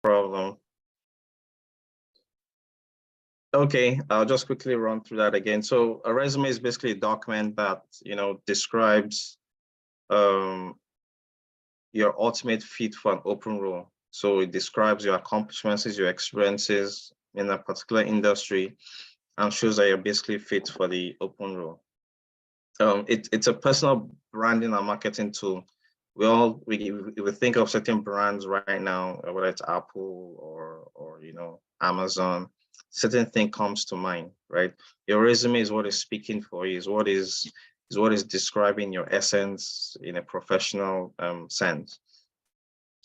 problem. Okay, I'll just quickly run through that again. So a resume is basically a document that, describes your ultimate fit for an open role. So it describes your accomplishments, your experiences in a particular industry, and shows that you're basically fit for the open role. It's a personal branding and marketing tool. We think of certain brands right now, whether it's Apple or Amazon, certain thing comes to mind, right? Your resume is what is speaking for you, is what is describing your essence in a professional sense.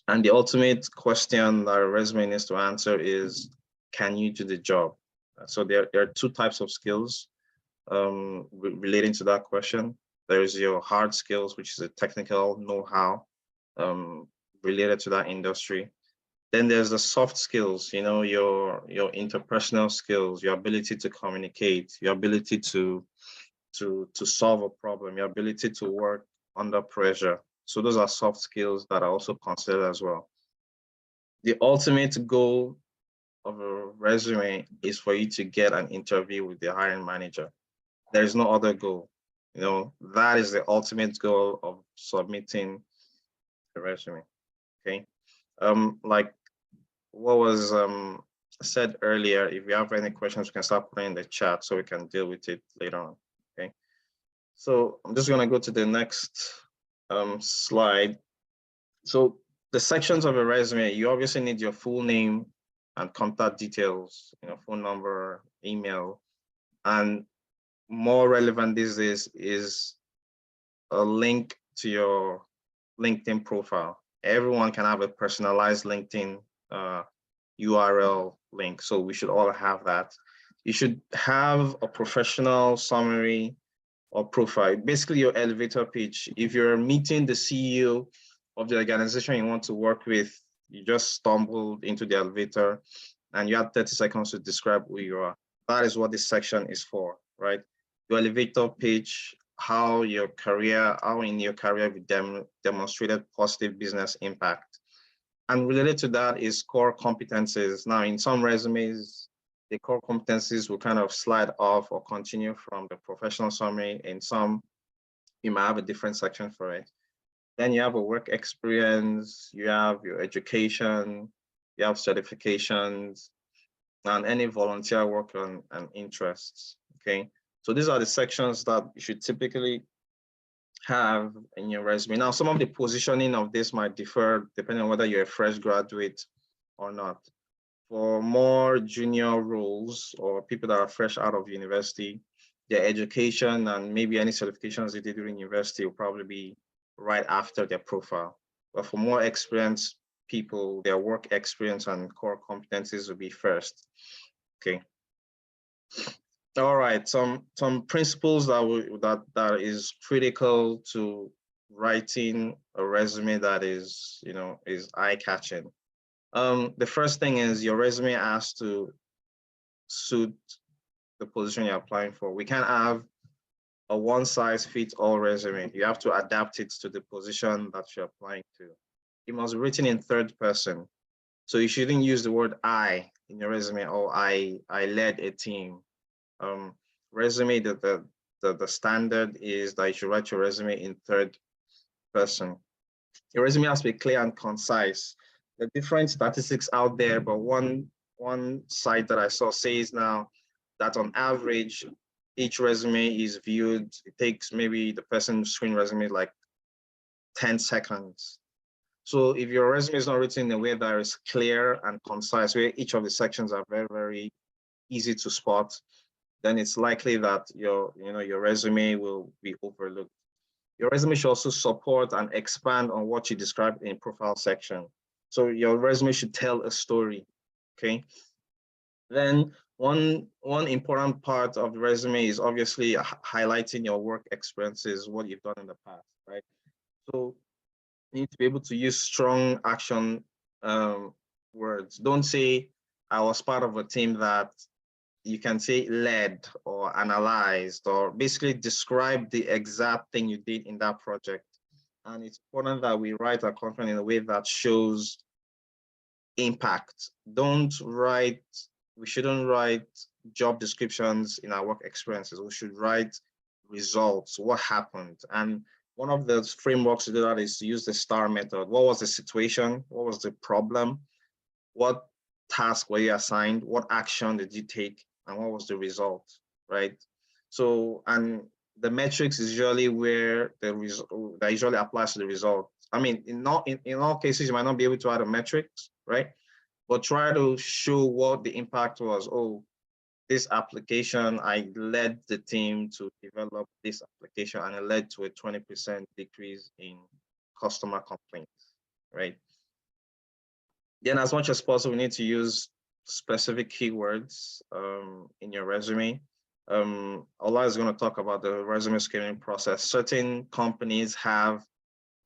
And the ultimate question that a resume needs to answer is, can you do the job? So there are two types of skills relating to that question. There's your hard skills, which is a technical know-how related to that industry. Then there's the soft skills, your interpersonal skills, your ability to communicate, your ability to solve a problem, your ability to work under pressure. So those are soft skills that are also considered as well. The ultimate goal of a resume is for you to get an interview with the hiring manager. There's no other goal. That is the ultimate goal of submitting a resume. Okay. Like what was said earlier, if you have any questions, you can start putting in the chat so we can deal with it later on. Okay. So I'm just gonna go to the next slide. So the sections of a resume, you obviously need your full name and contact details, phone number, email, and more relevant these days is a link to your LinkedIn profile. Everyone can have a personalized LinkedIn URL link, so we should all have that. You should have a professional summary or profile, basically your elevator pitch. If you're meeting the CEO of the organization you want to work with, you just stumbled into the elevator and you have 30 seconds to describe who you are. That is what this section is for, right? Your elevator pitch, how in your career you demonstrated positive business impact. And related to that is core competencies. Now, in some resumes, the core competencies will kind of slide off or continue from the professional summary. In some, you might have a different section for it. Then you have a work experience, you have your education, you have certifications, and any volunteer work and interests, okay? So these are the sections that you should typically have in your resume. Now, some of the positioning of this might differ depending on whether you're a fresh graduate or not. For more junior roles or people that are fresh out of university, their education and maybe any certifications they did during university will probably be right after their profile. But for more experienced people, their work experience and core competencies will be first. Okay. All right, some principles that is critical to writing a resume that is eye-catching. The first thing is your resume has to suit the position you're applying for. We can't have a one-size-fits-all resume. You have to adapt it to the position that you're applying to. It must be written in third person. So you shouldn't use the word I in your resume, or I led a team. Resume, the standard is that you should write your resume in third person. Your resume has to be clear and concise. There are different statistics out there, but one site that I saw says now that on average, each resume is viewed, it takes maybe the person's screen resume like 10 seconds. So if your resume is not written in a way that is clear and concise, where each of the sections are very, very easy to spot, then it's likely that your resume will be overlooked. Your resume should also support and expand on what you described in profile section. So your resume should tell a story, okay? Then one important part of the resume is obviously highlighting your work experiences, what you've done in the past, right? So you need to be able to use strong action words. Don't say, I was part of a team that, you can say led or analyzed, or basically describe the exact thing you did in that project. And it's important that we write our content in a way that shows impact. We shouldn't write job descriptions in our work experiences. We should write results, what happened. And one of the frameworks to do that is to use the STAR method. What was the situation? What was the problem? What task were you assigned? What action did you take? And what was the result, right? So, and the metrics is usually where the result that usually applies to the result. I mean, in all cases, you might not be able to add a metrics, right? But try to show what the impact was. Oh, this application, I led the team to develop this application and it led to a 20% decrease in customer complaints, right? Then as much as possible, we need to use specific keywords in your resume. Ola is going to talk about the resume screening process. Certain companies have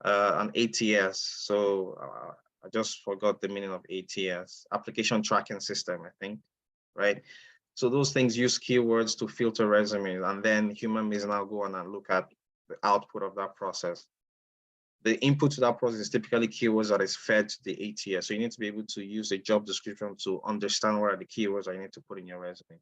an ATS. So I just forgot the meaning of ATS, application tracking system, I think, right? So those things use keywords to filter resumes, and then human beings now go on and look at the output of that process. The input to that process is typically keywords that is fed to the ATS. So you need to be able to use a job description to understand what are the keywords that you need to put in your resume.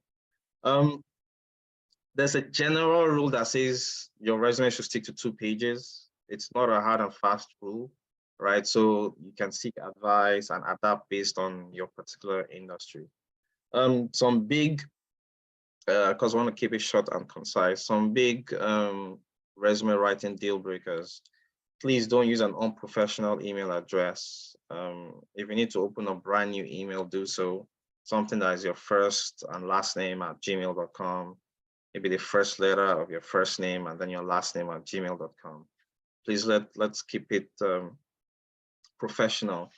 There's a general rule that says your resume should stick to 2 pages. It's not a hard and fast rule, right? So you can seek advice and adapt based on your particular industry. Some big, because I want to keep it short and concise, some big resume writing deal breakers. Please don't use an unprofessional email address. If you need to open a brand new email, do so. Something that is your first and last name at gmail.com. Maybe the first letter of your first name and then your last name at gmail.com. Please let's keep it professional.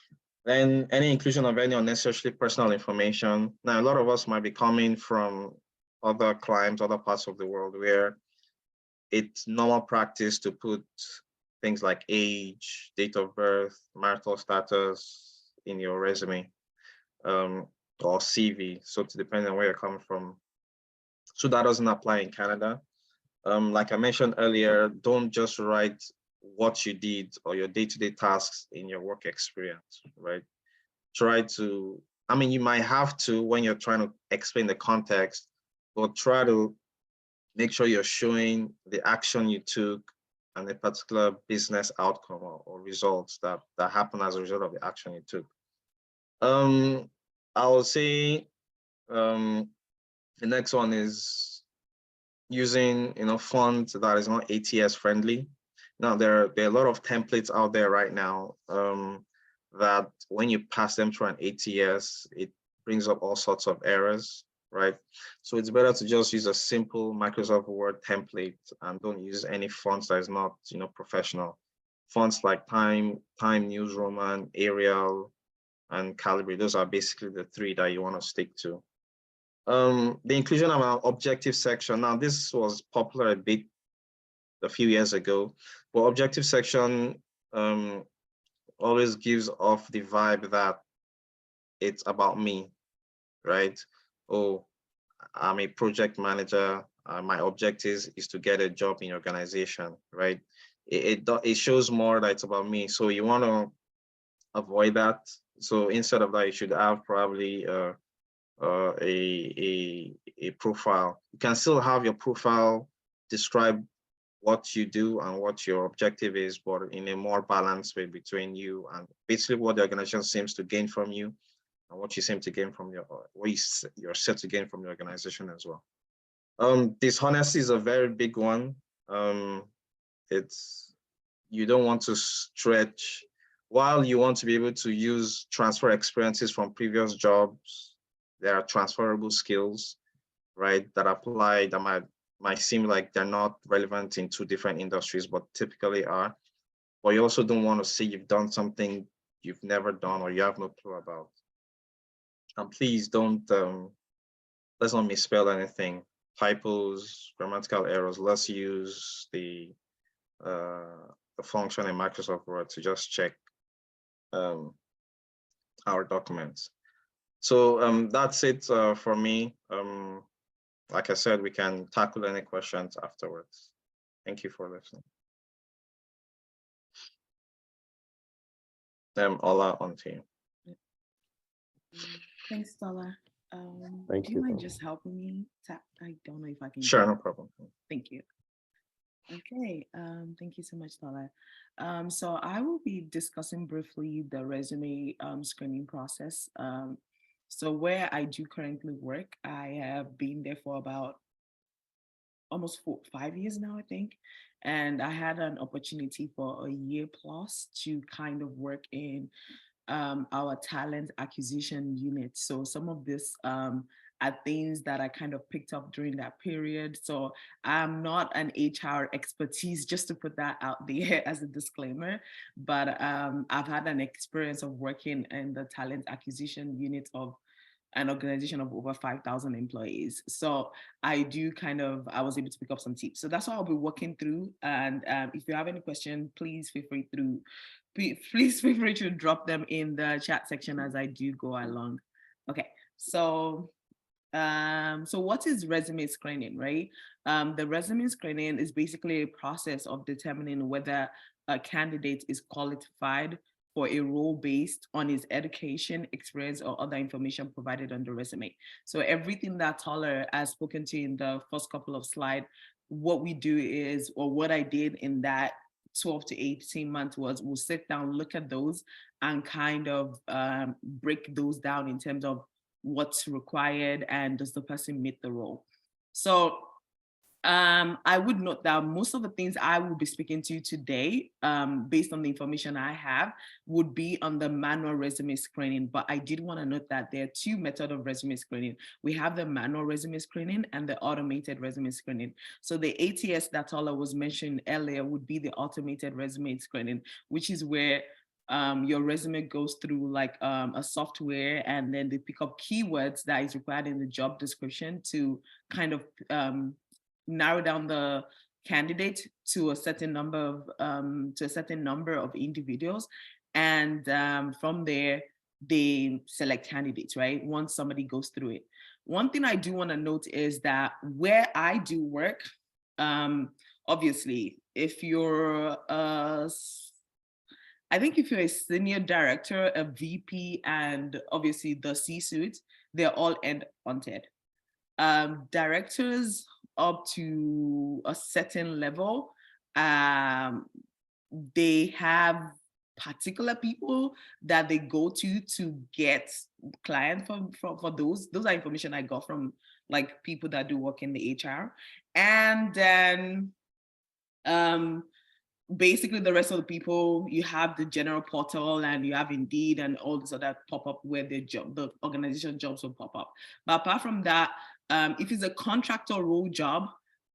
Then any inclusion of any unnecessarily personal information. Now, a lot of us might be coming from other climes, other parts of the world where it's normal practice to put things like age, date of birth, marital status in your resume or CV. So to depend on where you're coming from. So that doesn't apply in Canada. Like I mentioned earlier, don't just write what you did or your day-to-day tasks in your work experience, right? Try to, I mean, you might have to when you're trying to explain the context, but try to make sure you're showing the action you took and a particular business outcome or results that happen as a result of the action you took. I will say the next one is using font that is not ATS friendly. Now there are a lot of templates out there right now that when you pass them through an ATS, it brings up all sorts of errors, right? So it's better to just use a simple Microsoft Word template and don't use any fonts that is not professional. Fonts like Time News Roman, Arial, and Calibri, those are basically the 3 that you want to stick to. The inclusion of an objective section. Now, this was popular a few years ago, but objective section always gives off the vibe that it's about me, right? Oh, I'm a project manager. My objective is to get a job in your organization, right? It shows more that it's about me. So you want to avoid that. So instead of that, you should have probably a profile. You can still have your profile describe what you do and what your objective is, but in a more balanced way between you and basically what the organization seems to gain from you and what you seem to gain from you're set to gain from the organization as well. Dishonesty is a very big one. You don't want to stretch while you want to be able to use transfer experiences from previous jobs. There are transferable skills, right, that apply that might seem like they're not relevant in 2 different industries, but typically are. But you also don't want to say you've done something you've never done or you have no clue about. And please don't, let's not misspell anything. Typos, grammatical errors. Let's use the function in Microsoft Word to just check our documents. So that's it for me. Like I said, we can tackle any questions afterwards. Thank you for listening. Ola, on to you. Thanks, Stella. Thank Do you you. mind just helping me tap? I don't know if I can Sure, get. no problem. Thank you. Okay. Thank you so much, Stella. So I will be discussing briefly the resume screening process. So where I do currently work, I have been there for about almost 5 years now, I think. And I had an opportunity for a year plus to kind of work in our talent acquisition unit. So some of this are things that I kind of picked up during that period. So I'm not an HR expertise, just to put that out there as a disclaimer, but I've had an experience of working in the talent acquisition unit of an organization of over 5,000 employees. So I was able to pick up some tips. So that's what I'll be working through. And if you have any question, please feel free to drop them in the chat section as I do go along. Okay, so what is resume screening, right? The resume screening is basically a process of determining whether a candidate is qualified for a role based on his education, experience, or other information provided on the resume. So everything that Toller has spoken to in the first couple of slides, what we do is, or what I did in that 12 to 18 months was we'll sit down, look at those, and kind of break those down in terms of what's required and does the person meet the role. So I would note that most of the things I will be speaking to today, based on the information I have, would be on the manual resume screening. But I did want to note that there are two methods of resume screening. We have the manual resume screening and the automated resume screening. So the ATS that Ola was mentioning earlier would be the automated resume screening, which is where your resume goes through like a software, and then they pick up keywords that is required in the job description to kind of narrow down the candidate to a certain number of individuals, and from there they select candidates, right, once somebody goes through it. One thing I do want to note is that where I do work, obviously if you're I think if you're a senior director, a VP, and obviously the C-suite, they're all end haunted. Directors up to a certain level, um, they have particular people that they go to get clients for those. Those are information I got from like people that do work in the HR. And then um basically the rest of the people, you have the general portal and you have Indeed and all this other pop up where the organization jobs will pop up. But apart from that, if it's a contractor role job,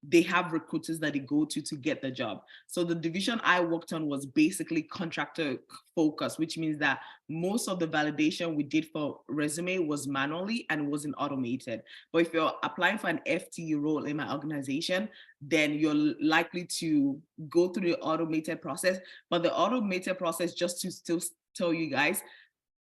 they have recruiters that they go to get the job. So the division I worked on was basically contractor focus, which means that most of the validation we did for resume was manually and wasn't automated. But if you're applying for an FTE role in my organization, then you're likely to go through the automated process. But the automated process, just to still tell you guys,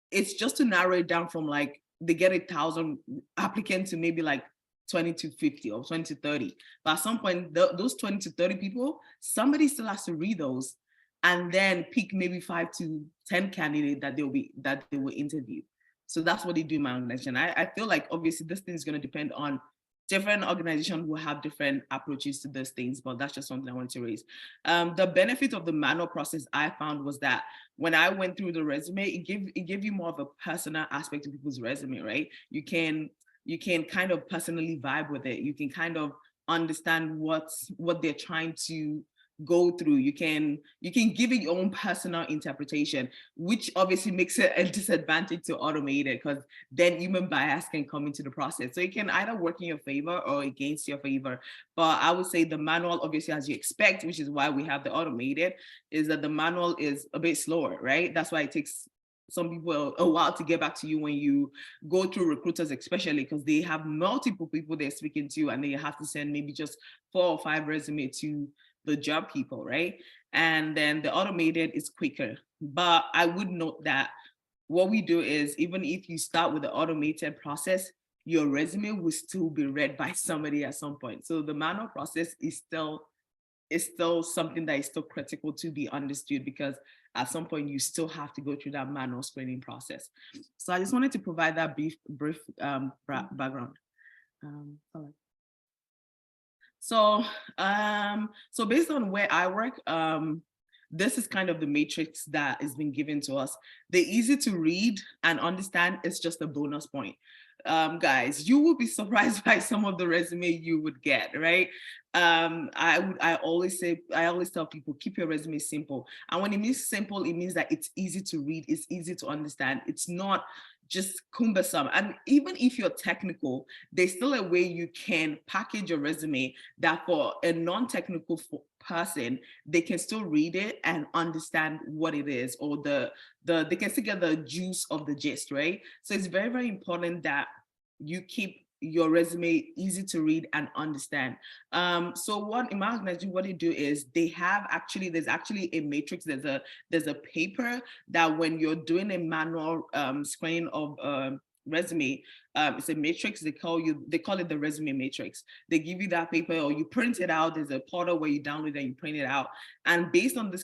it's just to narrow it down from like they get 1,000 applicants to maybe like 20 to 50 or 20 to 30. But at some point, those 20 to 30 people, somebody still has to read those and then pick maybe 5 to 10 candidates that they will interview. So that's what they do in my organization. I feel like obviously this thing is going to depend on different organizations who have different approaches to those things, but that's just something I wanted to raise. The benefit of the manual process I found was that when I went through the resume, it gave you more of a personal aspect to people's resume, right? You can kind of personally vibe with it. You can kind of understand what they're trying to go through. You can give it your own personal interpretation, which obviously makes it a disadvantage to automate it, because then human bias can come into the process. So it can either work in your favor or against your favor. But I would say the manual, obviously, as you expect, which is why we have the automated, is that the manual is a bit slower, right? That's why it takes some people a while to get back to you when you go through recruiters, especially because they have multiple people they're speaking to, and they have to send maybe just 4 or 5 resume to the job people, right? And then the automated is quicker. But I would note that what we do is, even if you start with the automated process, your resume will still be read by somebody at some point. So the manual process is still something that is still critical to be understood, because at some point you still have to go through that manual screening process. So I just wanted to provide that brief background. So based on where I work, this is kind of the matrix that has been given to us. They're easy to read and understand. It's just a bonus point. Guys, you will be surprised by some of the resume you would get, right? I always tell people, keep your resume simple. And when it means simple, it means that it's easy to read, it's easy to understand. It's not just cumbersome. And even if you're technical, there's still a way you can package your resume that for a non-technical person, they can still read it and understand what it is, or they can still get the juice of the gist, right? So it's very, very important that you keep your resume easy to read and understand. So what in my organization, what they do is there's actually a matrix, there's a paper that when you're doing a manual screening of resume, it's a matrix. They call it the resume matrix. They give you that paper, or you print it out. There's a portal where you download it and you print it out. And based on this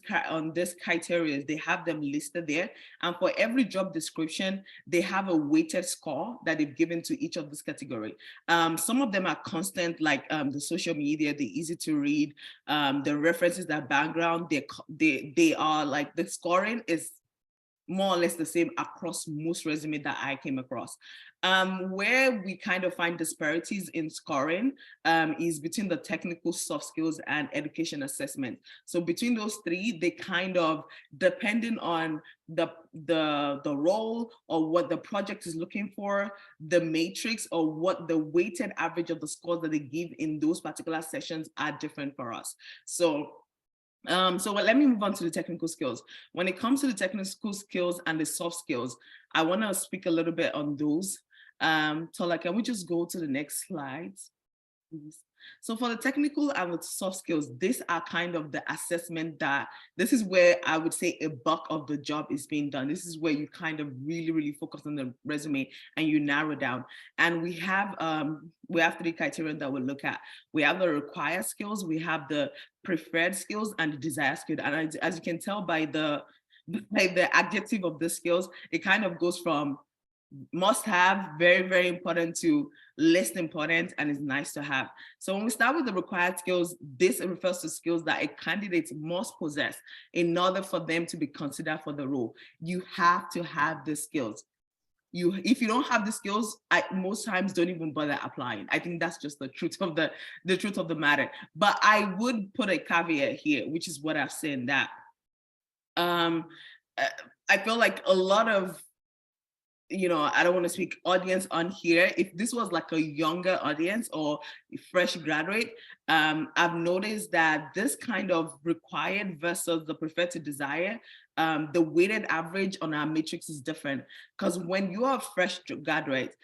criteria, they have them listed there. And for every job description, they have a weighted score that they've given to each of this category. Some of them are constant, like the social media, the easy to read, the references, that background. They are like, the scoring is more or less the same across most resumes that I came across. Where we kind of find disparities in scoring is between the technical, soft skills, and education assessment. So between those three, they kind of, depending on the role or what the project is looking for, the matrix or what the weighted average of the scores that they give in those particular sessions are different for us. So let me move on to the technical skills. When it comes to the technical skills and the soft skills, I want to speak a little bit on those. Tola, can we just go to the next slide, please? So for the technical and the soft skills, these are kind of the assessment this is where I would say a bulk of the job is being done. This is where you kind of really, really focus on the resume and you narrow down. And we have 3 criteria that we'll look at. We have the required skills, we have the preferred skills, and the desired skills. And as you can tell by the adjective of the skills, it kind of goes from must have, very, very important, to less important and is nice to have. So when we start with the required skills, this refers to skills that a candidate must possess in order for them to be considered for the role. You have to have the skills. If you don't have the skills, most times don't even bother applying. I think that's just the truth of the matter. But I would put a caveat here, which is what I've said, that I feel like a lot of, I don't want to speak audience on here. If this was like a younger audience or fresh graduate, I've noticed that this kind of required versus the preferred to desire, the weighted average on our matrix is different. Because when you are a fresh graduate,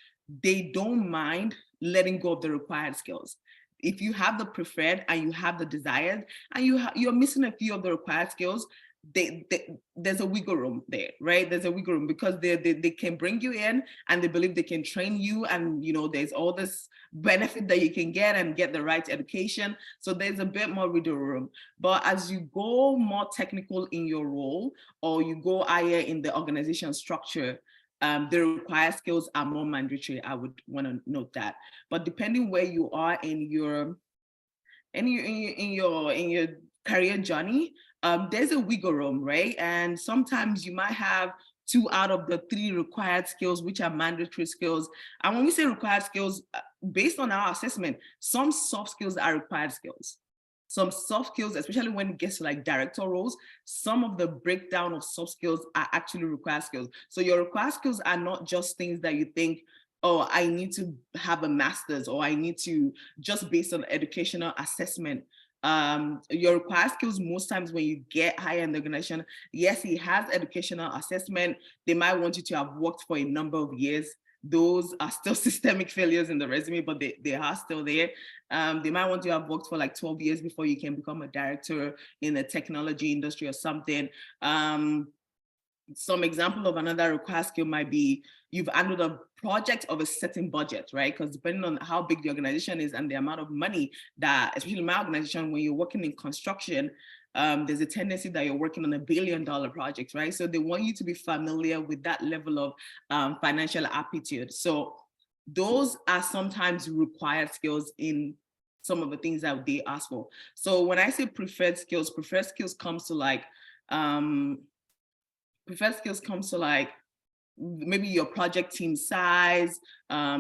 they don't mind letting go of the required skills. If you have the preferred and you have the desired and you're missing a few of the required skills, there's a wiggle room there, right? There's a wiggle room because they can bring you in and they believe they can train you, and there's all this benefit that you can get and get the right education. So there's a bit more wiggle room. But as you go more technical in your role, or you go higher in the organization structure, the required skills are more mandatory. I would want to note that. But depending where you are in your career journey, there's a wiggle room, right? And sometimes you might have 2 out of the 3 required skills, which are mandatory skills. And when we say required skills, based on our assessment, some soft skills are required skills. Some soft skills, especially when it gets to like director roles, some of the breakdown of soft skills are actually required skills. So your required skills are not just things that you think, oh, I need to have a master's, or I need to, just based on educational assessment. Your required skills, most times when you get higher in the organization, yes, it has educational assessment. They might want you to have worked for a number of years. Those are still systemic failures in the resume, but they are still there. They might want you to have worked for like 12 years before you can become a director in the technology industry or something. Some example of another required skill might be you've handled a project of a certain budget, right? Because depending on how big the organization is and the amount of money that, especially my organization, when you're working in construction, there's a tendency that you're working on $1 billion project, right? So they want you to be familiar with that level of financial aptitude. So those are sometimes required skills in some of the things that they ask for. So when I say preferred skills comes to like, maybe your project team size,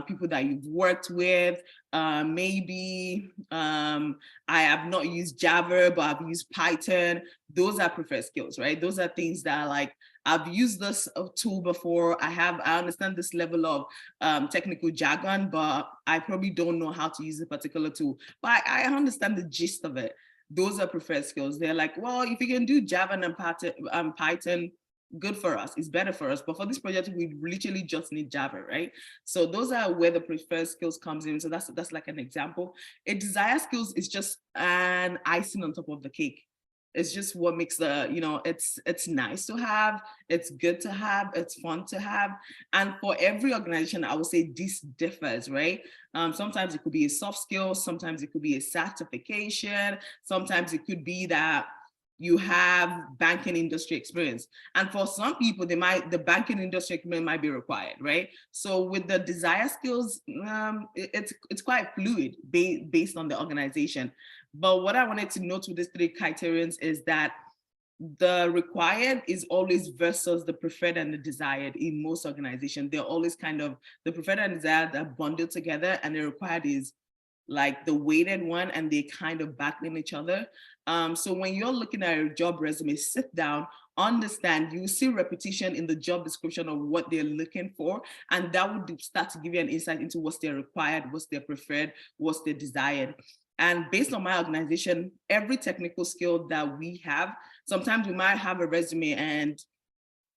people that you've worked with, maybe I have not used Java, but I've used Python. Those are preferred skills, right? Those are things that are like, I've used this tool before. I understand this level of technical jargon, but I probably don't know how to use a particular tool. But I understand the gist of it. Those are preferred skills. They're like, well, if you can do Java and Python, good for us, it's better for us. But for this project, we literally just need Java, right? So those are where the preferred skills comes in. So that's like an example. A desire skills is just an icing on top of the cake. It's just what makes the, it's nice to have, it's good to have, it's fun to have. And for every organization, I would say this differs, right? Sometimes it could be a soft skill, sometimes it could be a certification, sometimes it could be that you have banking industry experience. And for some people, the banking industry experience might be required, right? So with the desire skills, it's quite fluid based on the organization. But what I wanted to note with these 3 criterions is that the required is always versus the preferred and the desired in most organizations. They're always kind of, the preferred and desired are bundled together, and the required is like the weighted one, and they kind of battling each other. So when you're looking at a job resume, sit down, understand, you see repetition in the job description of what they're looking for, and that would start to give you an insight into what's their required, what's their preferred, what's their desired. And based on my organization, every technical skill that we have, sometimes we might have a resume and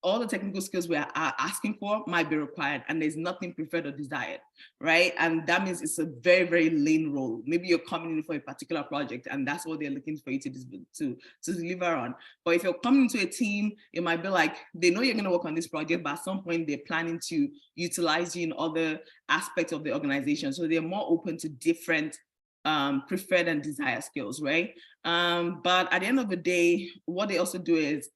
all the technical skills we are asking for might be required, and there's nothing preferred or desired, right? And that means it's a very, very lean role. Maybe you're coming in for a particular project and that's what they're looking for you to deliver on. But if you're coming into a team, it might be like, they know you're gonna work on this project, but at some point they're planning to utilize you in other aspects of the organization. So they're more open to different preferred and desired skills, right? But at the end of the day, what they also do is,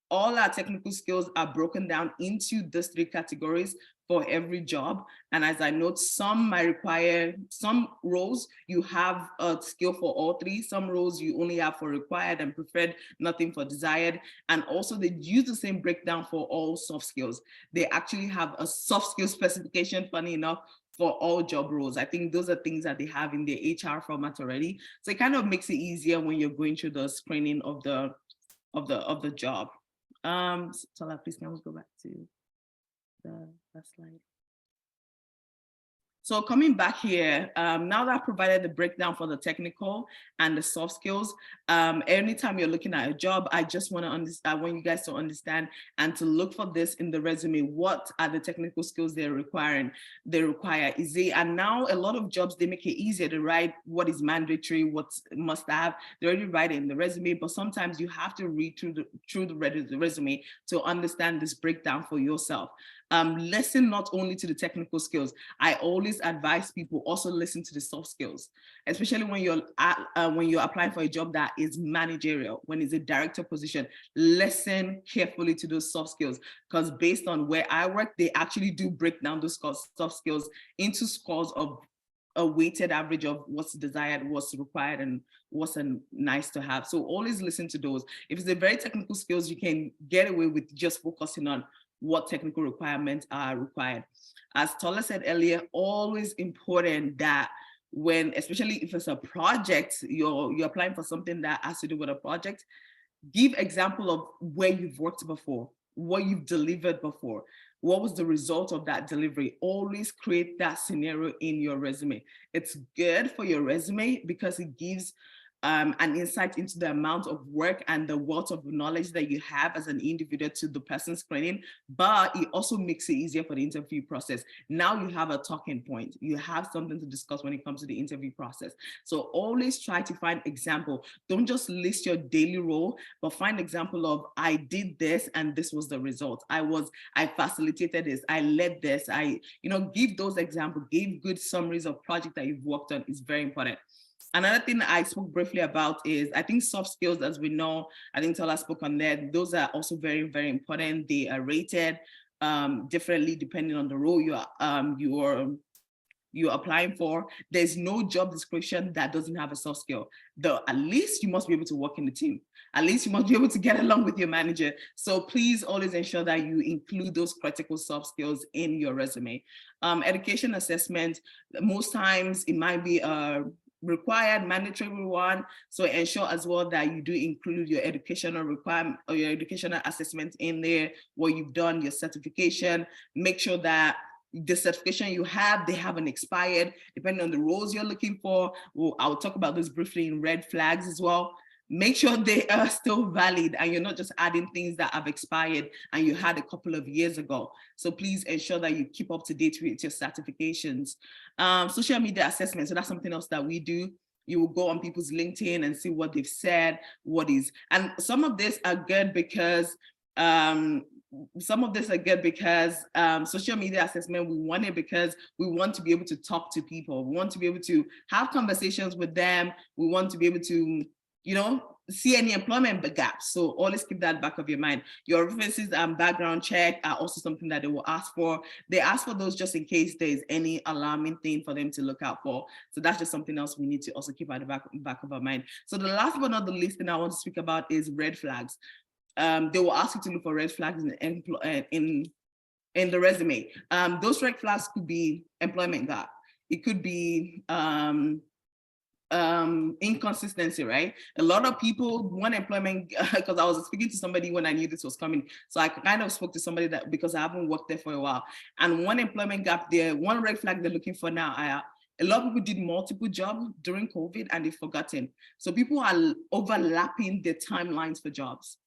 all our technical skills are broken down into these 3 categories for every job. And as I note, some might require, some roles you have a skill for all 3, some roles you only have for required and preferred, nothing for desired. And also they use the same breakdown for all soft skills. They actually have a soft skill specification, funny enough, for all job roles. I think those are things that they have in their HR format already. So it kind of makes it easier when you're going through the screening of the job. Tola, please can we go back to the slide? So coming back here, now that I've provided the breakdown for the technical and the soft skills, anytime you're looking at a job, I just want to understand, I want you guys to understand and to look for this in the resume. What are the technical skills they require? And now a lot of jobs, they make it easier to write what is mandatory, what's must have. They already write it in the resume, but sometimes you have to read through the resume to understand this breakdown for yourself. Listen not only to the technical skills. I always advise people also listen to the soft skills, especially when you're applying for a job that is managerial, when it's a director position. Listen carefully to those soft skills, because based on where I work, they actually do break down those soft skills into scores of a weighted average of what's desired, what's required, and what's nice to have. So always listen to those. If it's a very technical skills, you can get away with just focusing on what technical requirements are required. As Tola said earlier, always important that when, especially if it's a project, you're applying for something that has to do with a project, give example of where you've worked before, what you've delivered before, what was the result of that delivery. Always create that scenario in your resume. It's good for your resume because it gives an insight into the amount of work and the wealth of knowledge that you have as an individual to the person screening, but it also makes it easier for the interview process. Now you have a talking point. You have something to discuss when it comes to the interview process. So always try to find example. Don't just list your daily role, but find example of, I did this and this was the result. I facilitated this, I led this, give those examples, give good summaries of project that you've worked on is very important. Another thing I spoke briefly about is, I think soft skills, as we know, I think Tola spoke on that. Those are also very, very important. They are rated differently depending on the role you're applying for. There's no job description that doesn't have a soft skill. At least you must be able to work in the team. At least you must be able to get along with your manager. So please always ensure that you include those critical soft skills in your resume. Education assessment, most times it might be a required mandatory one. So ensure as well that you do include your educational requirement or your educational assessment in there, what you've done, your certification. Make sure that the certification you have, they haven't expired, depending on the roles you're looking for. I'll talk about this briefly in red flags as well. Make sure they are still valid and you're not just adding things that have expired and you had a couple of years ago. So please ensure that you keep up to date with your certifications. Social media assessment, so that's something else that we do. You will go on people's LinkedIn and see what they've said, and some of this are good because social media assessment, we want it because we want to be able to talk to people. We want to be able to have conversations with them. We want to be able to, see any employment gaps. So always keep that back of your mind. Your references and background check are also something that they will ask for. They ask for those just in case there's any alarming thing for them to look out for. So that's just something else we need to also keep at the back of our mind. So the last but not the least thing I want to speak about is red flags. They will ask you to look for red flags in the resume. Those red flags could be employment gap. It could be inconsistency, right? A lot of people want employment, because I was speaking to somebody when I knew this was coming. So I kind of spoke to somebody that, because I haven't worked there for a while, and one employment gap there, one red flag they're looking for now, a lot of people did multiple jobs during COVID and they've forgotten. So people are overlapping their timelines for jobs.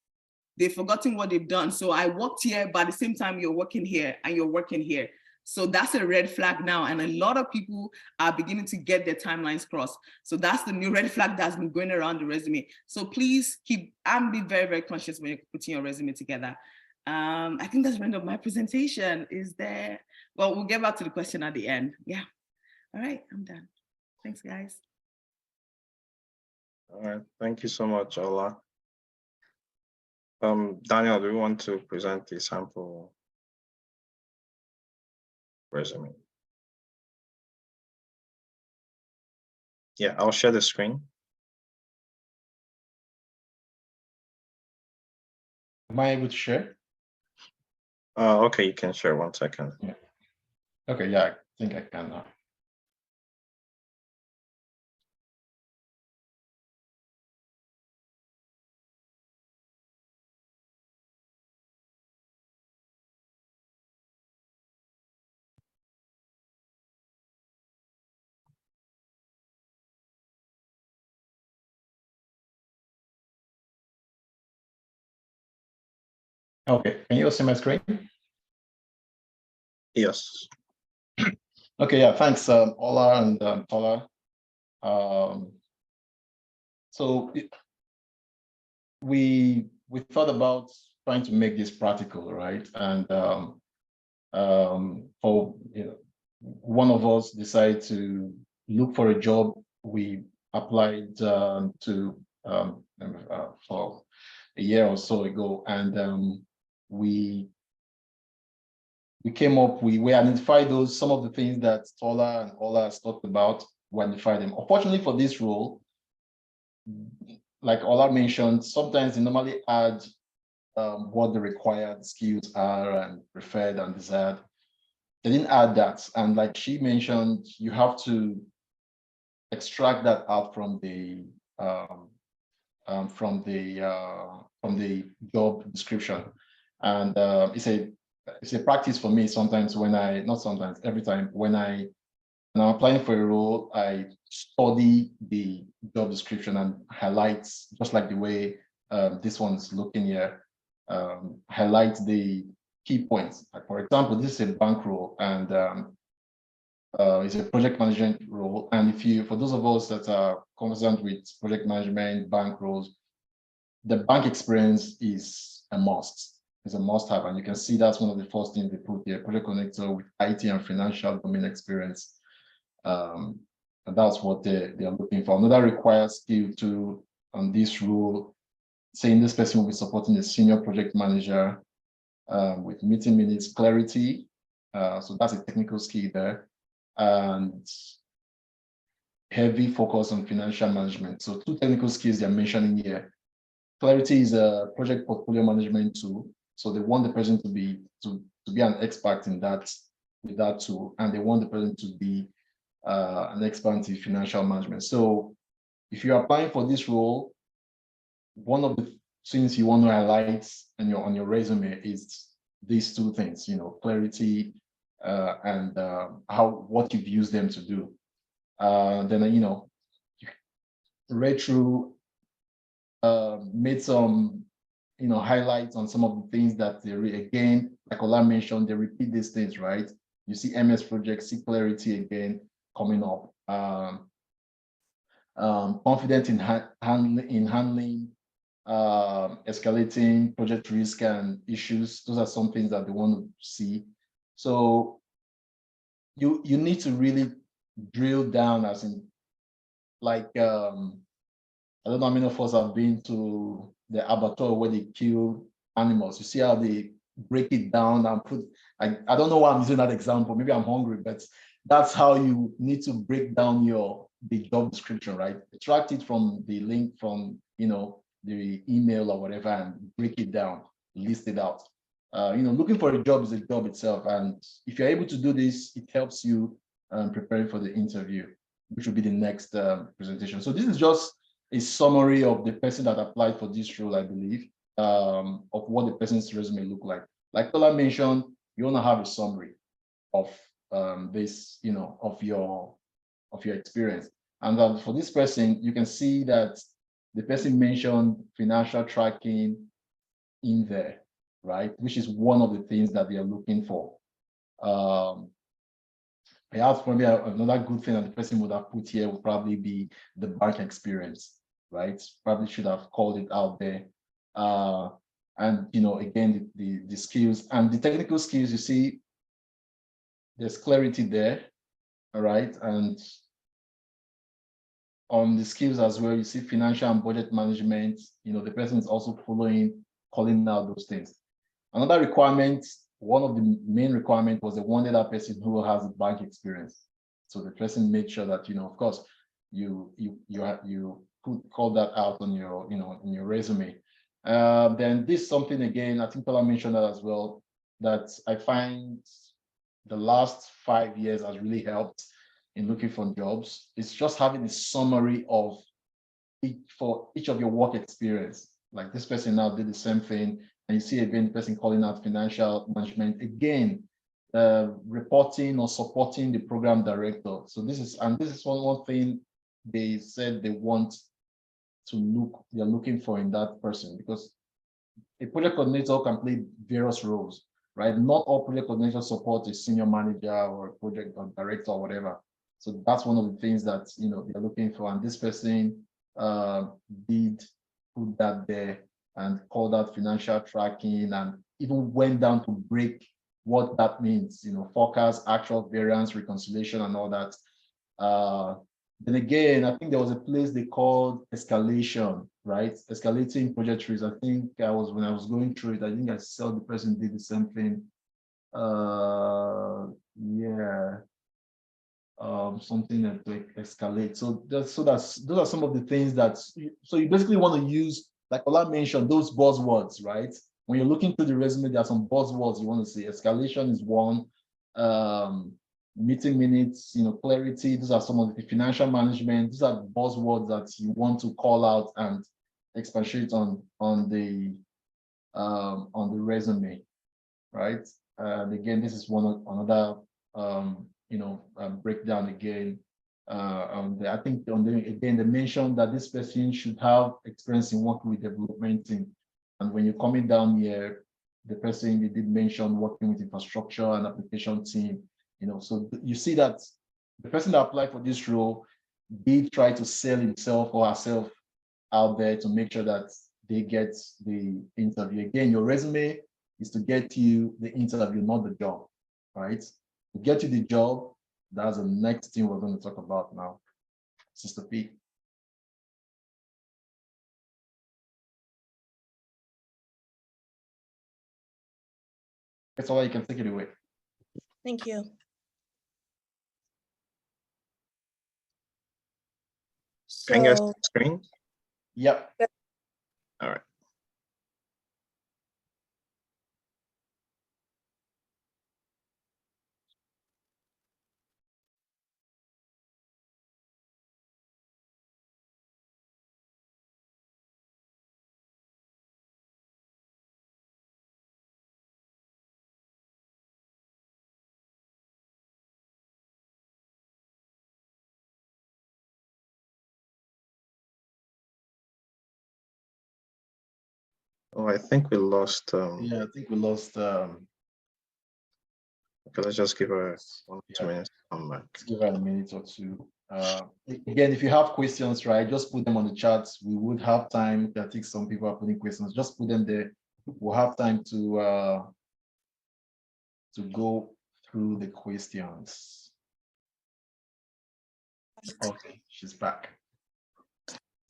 They've forgotten what they've done. So I worked here, but at the same time you're working here and you're working here. So that's a red flag now. And a lot of people are beginning to get their timelines crossed. So that's the new red flag that's been going around the resume. So please be very, very conscious when you're putting your resume together. I think that's the end of my presentation. Well, we'll get back to the question at the end. Yeah. All right, I'm done. Thanks, guys. All right, thank you so much, Ola. Daniel, do you want to present the sample resume? Yeah, I'll share the screen. Am I able to share? Okay, you can share 1 second. Yeah. Okay, yeah, I think I can now. Okay, can you all see my screen? Yes. Okay, yeah, thanks, Ola and Tola. So we thought about trying to make this practical, right? And for one of us decided to look for a job. We applied for a year or so ago, and we came up, we identified some of the things that Tola and Ola has talked about. We identified them. Unfortunately for this role, like Ola mentioned, sometimes they normally add what the required skills are and preferred and desired. They didn't add that, and like she mentioned, you have to extract that out from the job description, and it's a practice for me sometimes every time when I'm applying for a role, I study the job description and highlight, just like the way this one's looking here, highlight the key points. Like, for example, this is a bank role, and it's a project management role. And for those of us that are conversant with project management, bank roles, the bank experience is a must. It's a must-have, and you can see that's one of the first things they put here: project connector with IT and financial domain experience. And that's what they are looking for. Another required skill to on this role, saying this person will be supporting the senior project manager with meeting minutes clarity. So that's a technical skill there. And heavy focus on financial management. So two technical skills they're mentioning here. Clarity is a project portfolio management tool. So they want the person to be an expert in that with that tool, and they want the person to be an expert in financial management. So if you're applying for this role, one of the things you want to highlight on your resume is these two things, clarity and what you've used them to do. Then read through, made some highlights on some of the things that they again, like Ola mentioned, they repeat these things, right? You see MS project, see clarity again coming up. Confident in handling escalating project risk and issues. Those are some things that they want to see. So you need to really drill down, as in, like, I don't know how many of us have been to the abattoir where they kill animals. You see how they break it down and put, I don't know why I'm using that example. Maybe I'm hungry, but that's how you need to break down the job description, right? Extract it from the link from, the email or whatever, and break it down, list it out. Looking for a job is a job itself. And if you're able to do this, it helps you preparing for the interview, which will be the next presentation. So this is just a summary of the person that applied for this role, I believe, of what the person's resume look like. Like Tola mentioned, you want to have a summary of this, of your experience. And for this person, you can see that the person mentioned financial tracking in there, right? Which is one of the things that they are looking for. Perhaps probably another good thing that the person would have put here would probably be the bank experience, right? Probably should have called it out there. And again, the skills and the technical skills, you see, there's clarity there, all right? And on the skills as well, you see financial and budget management, the person is also calling out those things. Another requirement, one of the main requirements was they wanted that person who has a bank experience. So the person made sure that, of course, you could call that out on your, in your resume. Then this something, again, I think Tola mentioned that as well, that I find the last 5 years has really helped in looking for jobs. It's just having a summary of for each of your work experience. Like this person now did the same thing, and you see again the person calling out financial management, again, reporting or supporting the program director. So this is one thing they said they want to look, they're looking for in that person, because a project coordinator can play various roles, right? Not all project coordinators support a senior manager or a project or director or whatever. So that's one of the things that they're looking for, and this person did put that there and called out financial tracking, and even went down to break what that means, forecast, actual variance, reconciliation, and all that. Then again, I think there was a place they called escalation, right? Escalating project risk. I think when I was going through it, I think I saw the person did the same thing. Yeah. Something that like escalate. So those are some of the things that, so you basically want to use, like Ola mentioned, those buzzwords, right? When you're looking through the resume, there are some buzzwords you want to see. Escalation is one, meeting minutes, clarity. These are some of the financial management. These are buzzwords that you want to call out and expatiate on the resume, right? And again, this is another breakdown again. I think again, they mentioned that this person should have experience in working with development team. And when you're coming down here, the person, they did mention working with infrastructure and application team. So you see that the person that applied for this role did try to sell himself or herself out there to make sure that they get the interview. Again, your resume is to get you the interview, not the job, right? To get you the job, that's the next thing we're going to talk about now. Sister P. That's all, you can take it away. Thank you. Can you guys see So, the screen? Yep. All right. Oh, I think we lost. Yeah, I think we lost. Okay, let's just give her 1 2 Yeah. minutes. Come back. Give her a minute or two. Again, if you have questions, right, just put them on the chat. We would have time. I think some people are putting questions. Just put them there. We'll have time to go through the questions. Okay, she's back.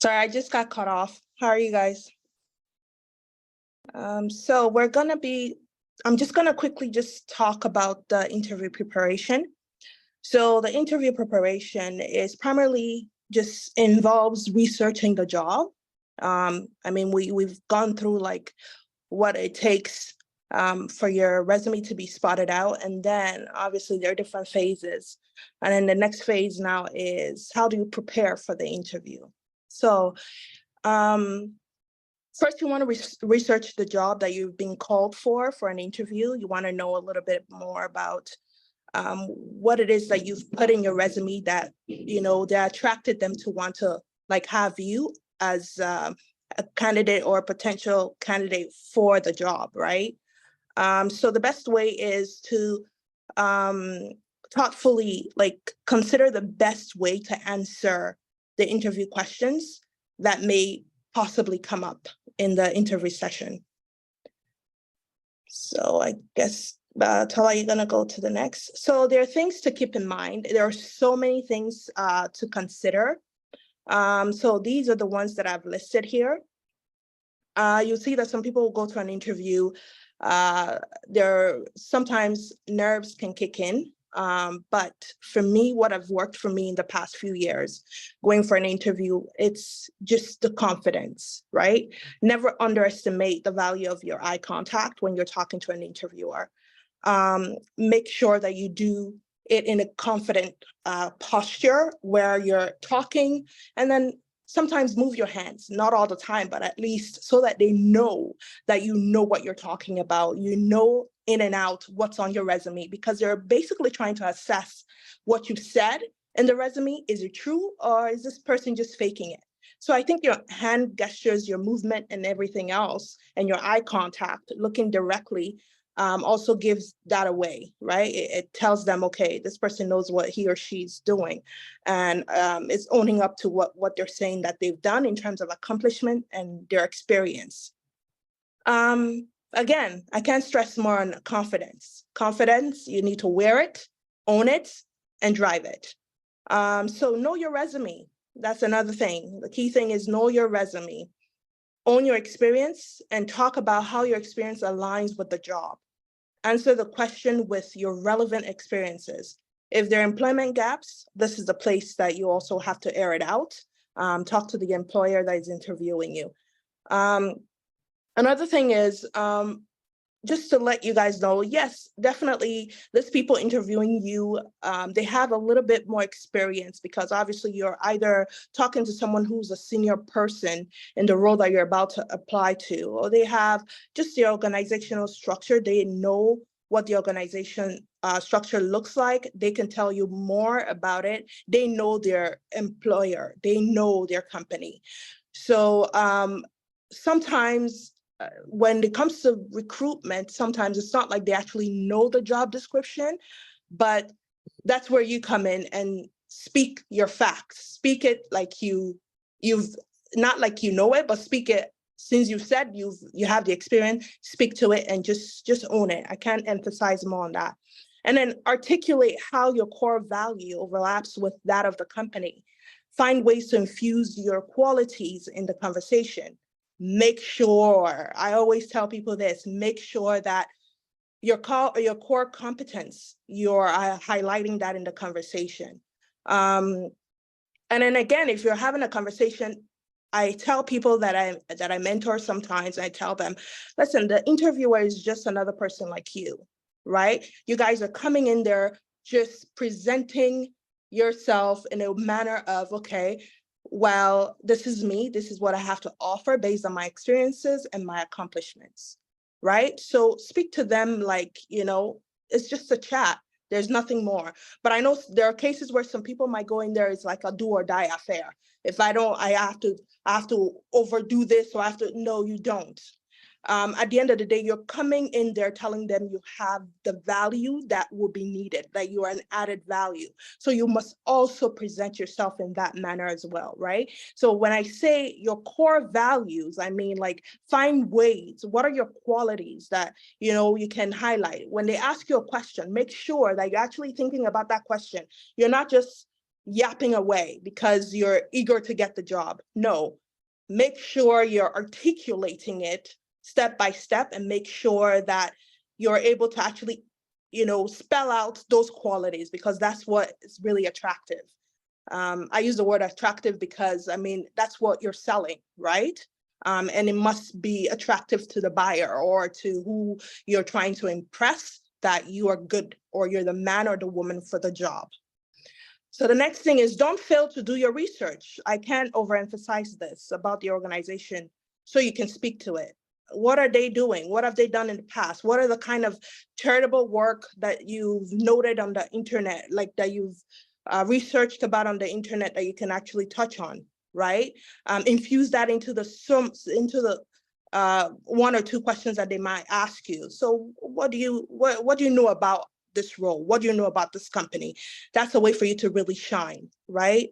sorry, I just got cut off. How are you guys? So I'm just gonna quickly just talk about the interview preparation. So the interview preparation is primarily just involves researching the job. I mean, we've gone through like what it takes for your resume to be spotted out. And then obviously there are different phases. And then the next phase now is how do you prepare for the interview? So first, you want to research the job that you've been called for an interview. You want to know a little bit more about what it is that you've put in your resume that, you know, that attracted them to want to like have you as a candidate or a potential candidate for the job, right? So the best way is to thoughtfully like consider the best way to answer the interview questions that may possibly come up in the interview session. So I guess, Tala, you're gonna go to the next. So there are things to keep in mind. There are so many things to consider. So these are the ones that I've listed here. You'll see that some people will go to an interview. Sometimes nerves can kick in. But for me, what have worked for me in the past few years, going for an interview, it's just the confidence, right? Never underestimate the value of your eye contact when you're talking to an interviewer. Make sure that you do it in a confident posture where you're talking, and then sometimes move your hands, not all the time, but at least so that they know that you know what you're talking about, you know in and out what's on your resume, because they're basically trying to assess what you've said in the resume. Is it true, or is this person just faking it? So I think your hand gestures, your movement and everything else, and your eye contact, looking directly, also gives that away, right? It tells them, okay, this person knows what he or she's doing, and is owning up to what they're saying that they've done in terms of accomplishment and their experience. Again, I can't stress more on confidence. Confidence, you need to wear it, own it, and drive it. So know your resume. That's another thing. The key thing is know your resume. Own your experience and talk about how your experience aligns with the job. Answer the question with your relevant experiences. If there are employment gaps, this is the place that you also have to air it out. Talk to the employer that is interviewing you. Another thing is, just to let you guys know, yes, definitely there's people interviewing you. They have a little bit more experience because obviously you're either talking to someone who's a senior person in the role that you're about to apply to, or they have just the organizational structure. They know what the organization structure looks like. They can tell you more about it. They know their employer. They know their company. So sometimes when it comes to recruitment, sometimes it's not like they actually know the job description, but that's where you come in and speak your facts. Speak it like you've not like you know it, but speak it since you said you have the experience. Speak to it and just own it. I can't emphasize more on that. And then articulate how your core value overlaps with that of the company. find ways to infuse your qualities in the conversation. Make sure, I always tell people this, make sure that your core competence, you're highlighting that in the conversation. And then again, if you're having a conversation, I tell people that I mentor sometimes, I tell them, listen, the interviewer is just another person like you, right? You guys are coming in there just presenting yourself in a manner of, okay, well, this is me, this is what I have to offer based on my experiences and my accomplishments, right? So speak to them like, it's just a chat. There's nothing more. But I know there are cases where some people might go in there, it's like a do or die affair. If I don't, I have to overdo this, or I have to, no, you don't. At the end of the day, you're coming in there telling them you have the value that will be needed, that you are an added value. So you must also present yourself in that manner as well, right? So when I say your core values, I mean, like, find ways, what are your qualities that, you can highlight? When they ask you a question, make sure that you're actually thinking about that question. You're not just yapping away because you're eager to get the job. No, make sure you're articulating it step by step, and make sure that you're able to actually, spell out those qualities, because that's what is really attractive. I use the word attractive because, that's what you're selling, right? And it must be attractive to the buyer or to who you're trying to impress, that you are good, or you're the man or the woman for the job. So the next thing is, don't fail to do your research. I can't overemphasize this about the organization, so you can speak to it. What are they doing? What have they done in the past? What are the kind of charitable work that you've noted on the internet, like that you've researched about on the internet, that you can actually touch on, right? Infuse that into the one or two questions that they might ask you. So what do you know about this role? What do you know about this company? That's a way for you to really shine, right?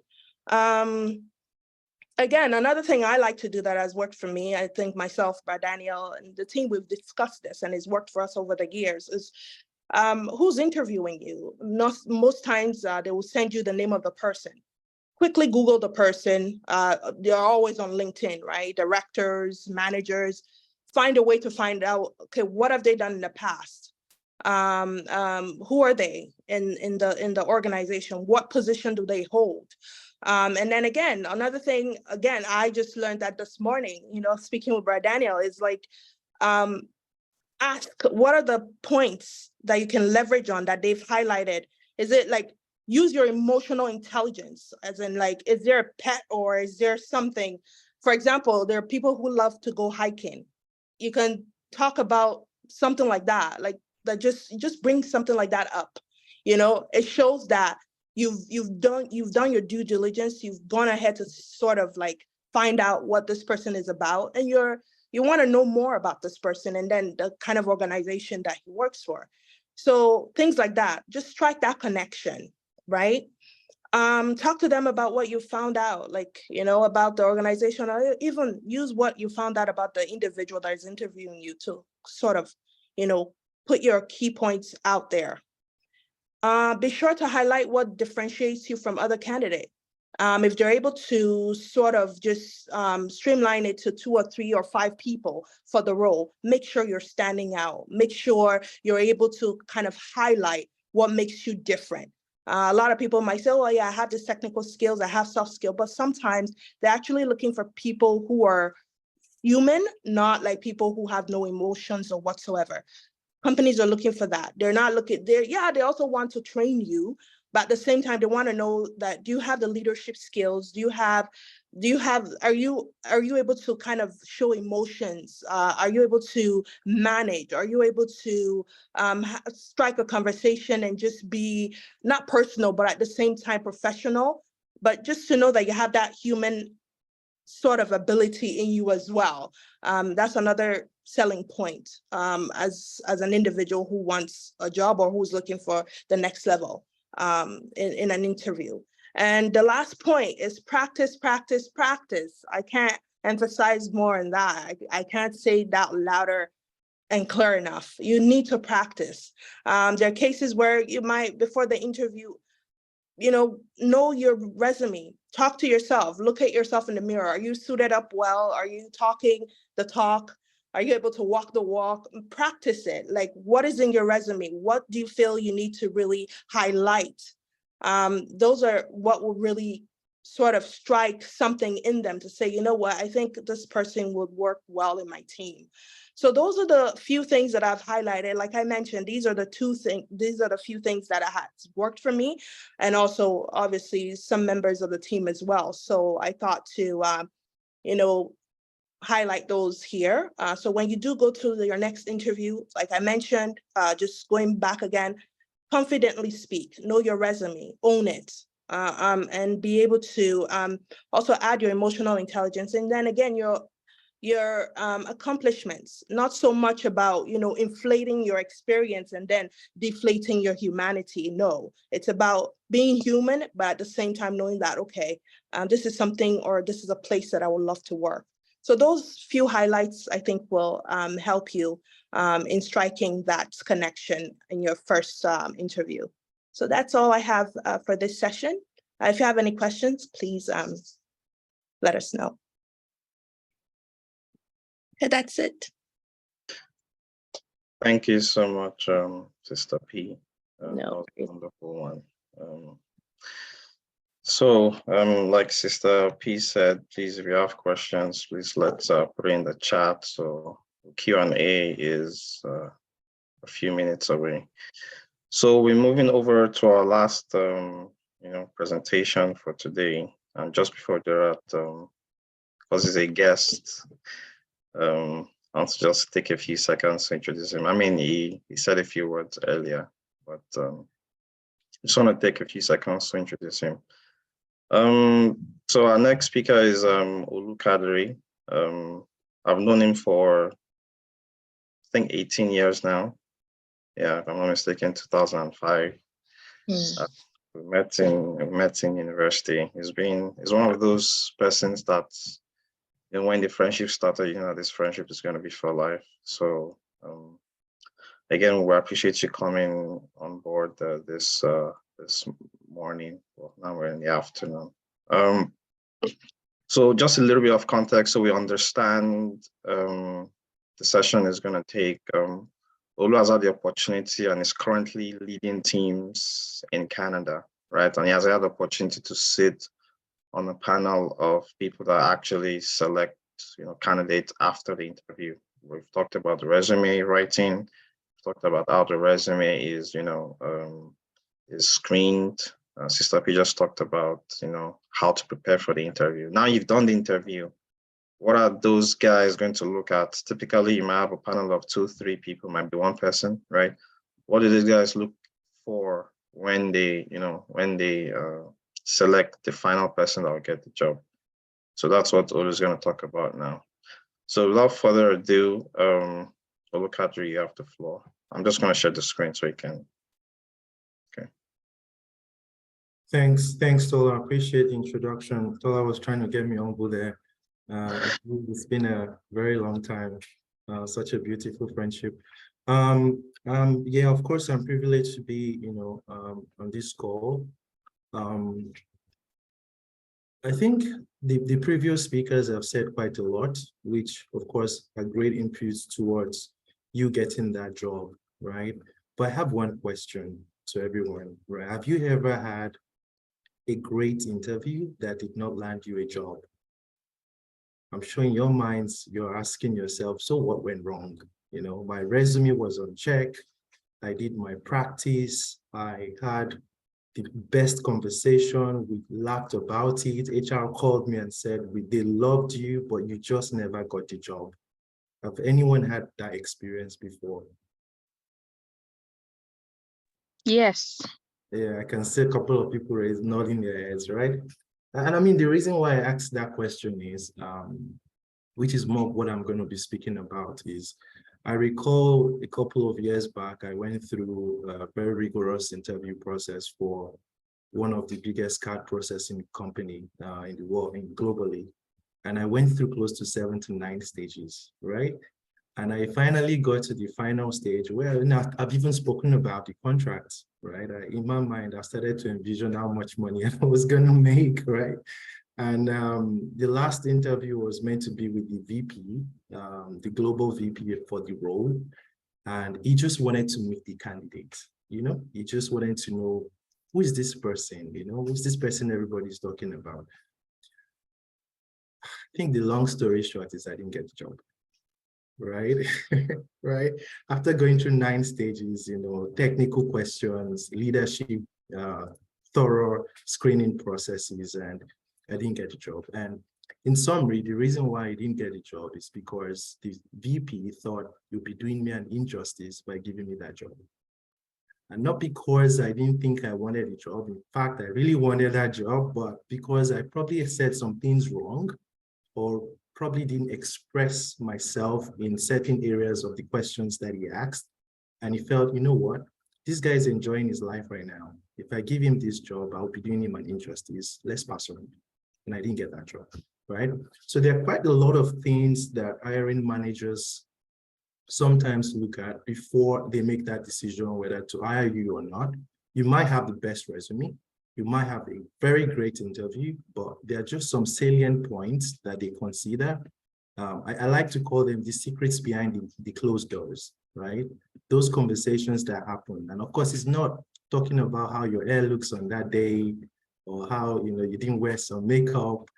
Again, another thing I like to do that has worked for me, I think myself, Brad Daniel, and the team, we've discussed this, and it's worked for us over the years, is who's interviewing you. Most times they will send you the name of the person. Quickly Google the person. They're always on LinkedIn, right? Directors, managers. Find a way to find out, okay, what have they done in the past? Who are they in the organization? What position do they hold? And then again, another thing, again, I just learned that this morning, speaking with Brad Daniel, is like, ask, what are the points that you can leverage on that they've highlighted? Is it like, use your emotional intelligence, as in, like, is there a pet, or is there something? For example, there are people who love to go hiking. You can talk about something like that, like that, just bring something like that up. It shows that you've done your due diligence. You've gone ahead to sort of like find out what this person is about, and you want to know more about this person, and then the kind of organization that he works for. So things like that, just strike that connection, right? Talk to them about what you found out, like, about the organization, or even use what you found out about the individual that is interviewing you to sort of, put your key points out there. Be sure to highlight what differentiates you from other candidates. If they're able to sort of just streamline it to 2 or 3 or 5 people for the role, make sure you're standing out. Make sure you're able to kind of highlight what makes you different. A lot of people might say, oh yeah, I have this technical skills, I have soft skills, but sometimes they're actually looking for people who are human, not like people who have no emotions or whatsoever. Companies are looking for that. They're not looking there. Yeah, they also want to train you, but at the same time, they want to know that, do you have the leadership skills? Are you able to kind of show emotions? Are you able to manage? Are you able to strike a conversation and just be not personal, but at the same time professional, but just to know that you have that human sort of ability in you as well. That's another selling point as an individual who wants a job or who's looking for the next level in an interview. And the last point is practice, practice, practice. I can't emphasize more on that. I can't say that louder and clear enough. You need to practice. There are cases where you might, before the interview, know your resume, talk to yourself, look at yourself in the mirror. Are you suited up well? Are you talking the talk? Are you able to walk the walk? Practice it. Like, what is in your resume? What do you feel you need to really highlight? Those are what will really sort of strike something in them to say, you know what, I think this person would work well in my team. So those are the few things that I've highlighted. Like I mentioned, these are the few things that has worked for me, and also obviously some members of the team as well. So I thought to, highlight those here. So when you do go to your next interview, like I mentioned, just going back again, confidently speak, know your resume, own it, and be able to also add your emotional intelligence. And then again, your accomplishments, not so much about, inflating your experience and then deflating your humanity. No, it's about being human, but at the same time knowing that, okay, this is something, or this is a place that I would love to work. So those few highlights, I think, will help you in striking that connection in your first interview. So that's all I have for this session. If you have any questions, please let us know. Okay, that's it. Thank you so much, Sister P. No That was a worries. wonderful one. So, like Sister P said, please, if you have questions, please let's put it in the chat. So Q&A is a few minutes away. So we're moving over to our last, presentation for today. And just before that, because he's a guest, I want to just take a few seconds to introduce him. I mean, he said a few words earlier, but just want to take a few seconds to introduce him. So our next speaker is Olukadri. I've known him for, I think, 18 years now. Yeah, if I'm not mistaken, 2005. We met in university. He's one of those persons that, when the friendship started, this friendship is going to be for life. So again, we appreciate you coming on board this morning. Well, now we're in the afternoon. So just a little bit of context so we understand the session is going to take. Olu has had the opportunity and is currently leading teams in Canada, right? And he has had the opportunity to sit on a panel of people that actually select, candidates after the interview. We've talked about the resume writing. We've talked about how the resume is, is screened. Sister P just talked about, how to prepare for the interview. Now you've done the interview. What are those guys going to look at? Typically, you might have a panel of 2-3 people, might be one person, right? What do these guys look for when they, select the final person that will get the job? So that's what Olu is going to talk about now. So without further ado, Olukadri, you have the floor. I'm just going to share the screen so you can. Okay. Thanks, Tola. I appreciate the introduction. Tola was trying to get me on board there. It's been a very long time, such a beautiful friendship. Yeah, of course, I'm privileged to be, on this call. I think the previous speakers have said quite a lot, which of course are great inputs towards you getting that job, right? But I have one question to everyone, right? Have you ever had a great interview that did not land you a job? I'm sure in your minds, you're asking yourself, so what went wrong? My resume was on check. I did my practice. I had the best conversation. We laughed about it. HR called me and said, they loved you, but you just never got the job. Have anyone had that experience before? Yes. Yeah, I can see a couple of people nodding their heads, right? And I mean, the reason why I asked that question is, which is more what I'm going to be speaking about, is I recall a couple of years back, I went through a very rigorous interview process for one of the biggest card processing company in the world, globally. And I went through close to 7 to 9 stages, right? And I finally got to the final stage where now I've even spoken about the contracts, right? In my mind, I started to envision how much money I was going to make, right? And the last interview was meant to be with the VP, the global VP for the role. And he just wanted to meet the candidate, you know? He just wanted to know, who is this person, you know? Who's this person everybody's talking about? I think the long story short is I didn't get the job, right? Right? After going through 9 stages, you know, technical questions, leadership, thorough screening processes, and I didn't get the job. And in summary, the reason why I didn't get a job is because the VP thought you'll be doing me an injustice by giving me that job. And not because I didn't think I wanted a job. In fact, I really wanted that job, but because I probably said some things wrong or probably didn't express myself in certain areas of the questions that he asked. And he felt, you know what, this guy is enjoying his life right now. If I give him this job, I'll be doing him an injustice. Let's pass on. And I didn't get that job, right? So there are quite a lot of things that hiring managers sometimes look at before they make that decision whether to hire you or not. You might have the best resume. You might have a very great interview, but there are just some salient points that they consider. I like to call them the secrets behind the closed doors, right? Those conversations that happen. And of course, it's not talking about how your hair looks on that day or how, you know, you didn't wear some makeup.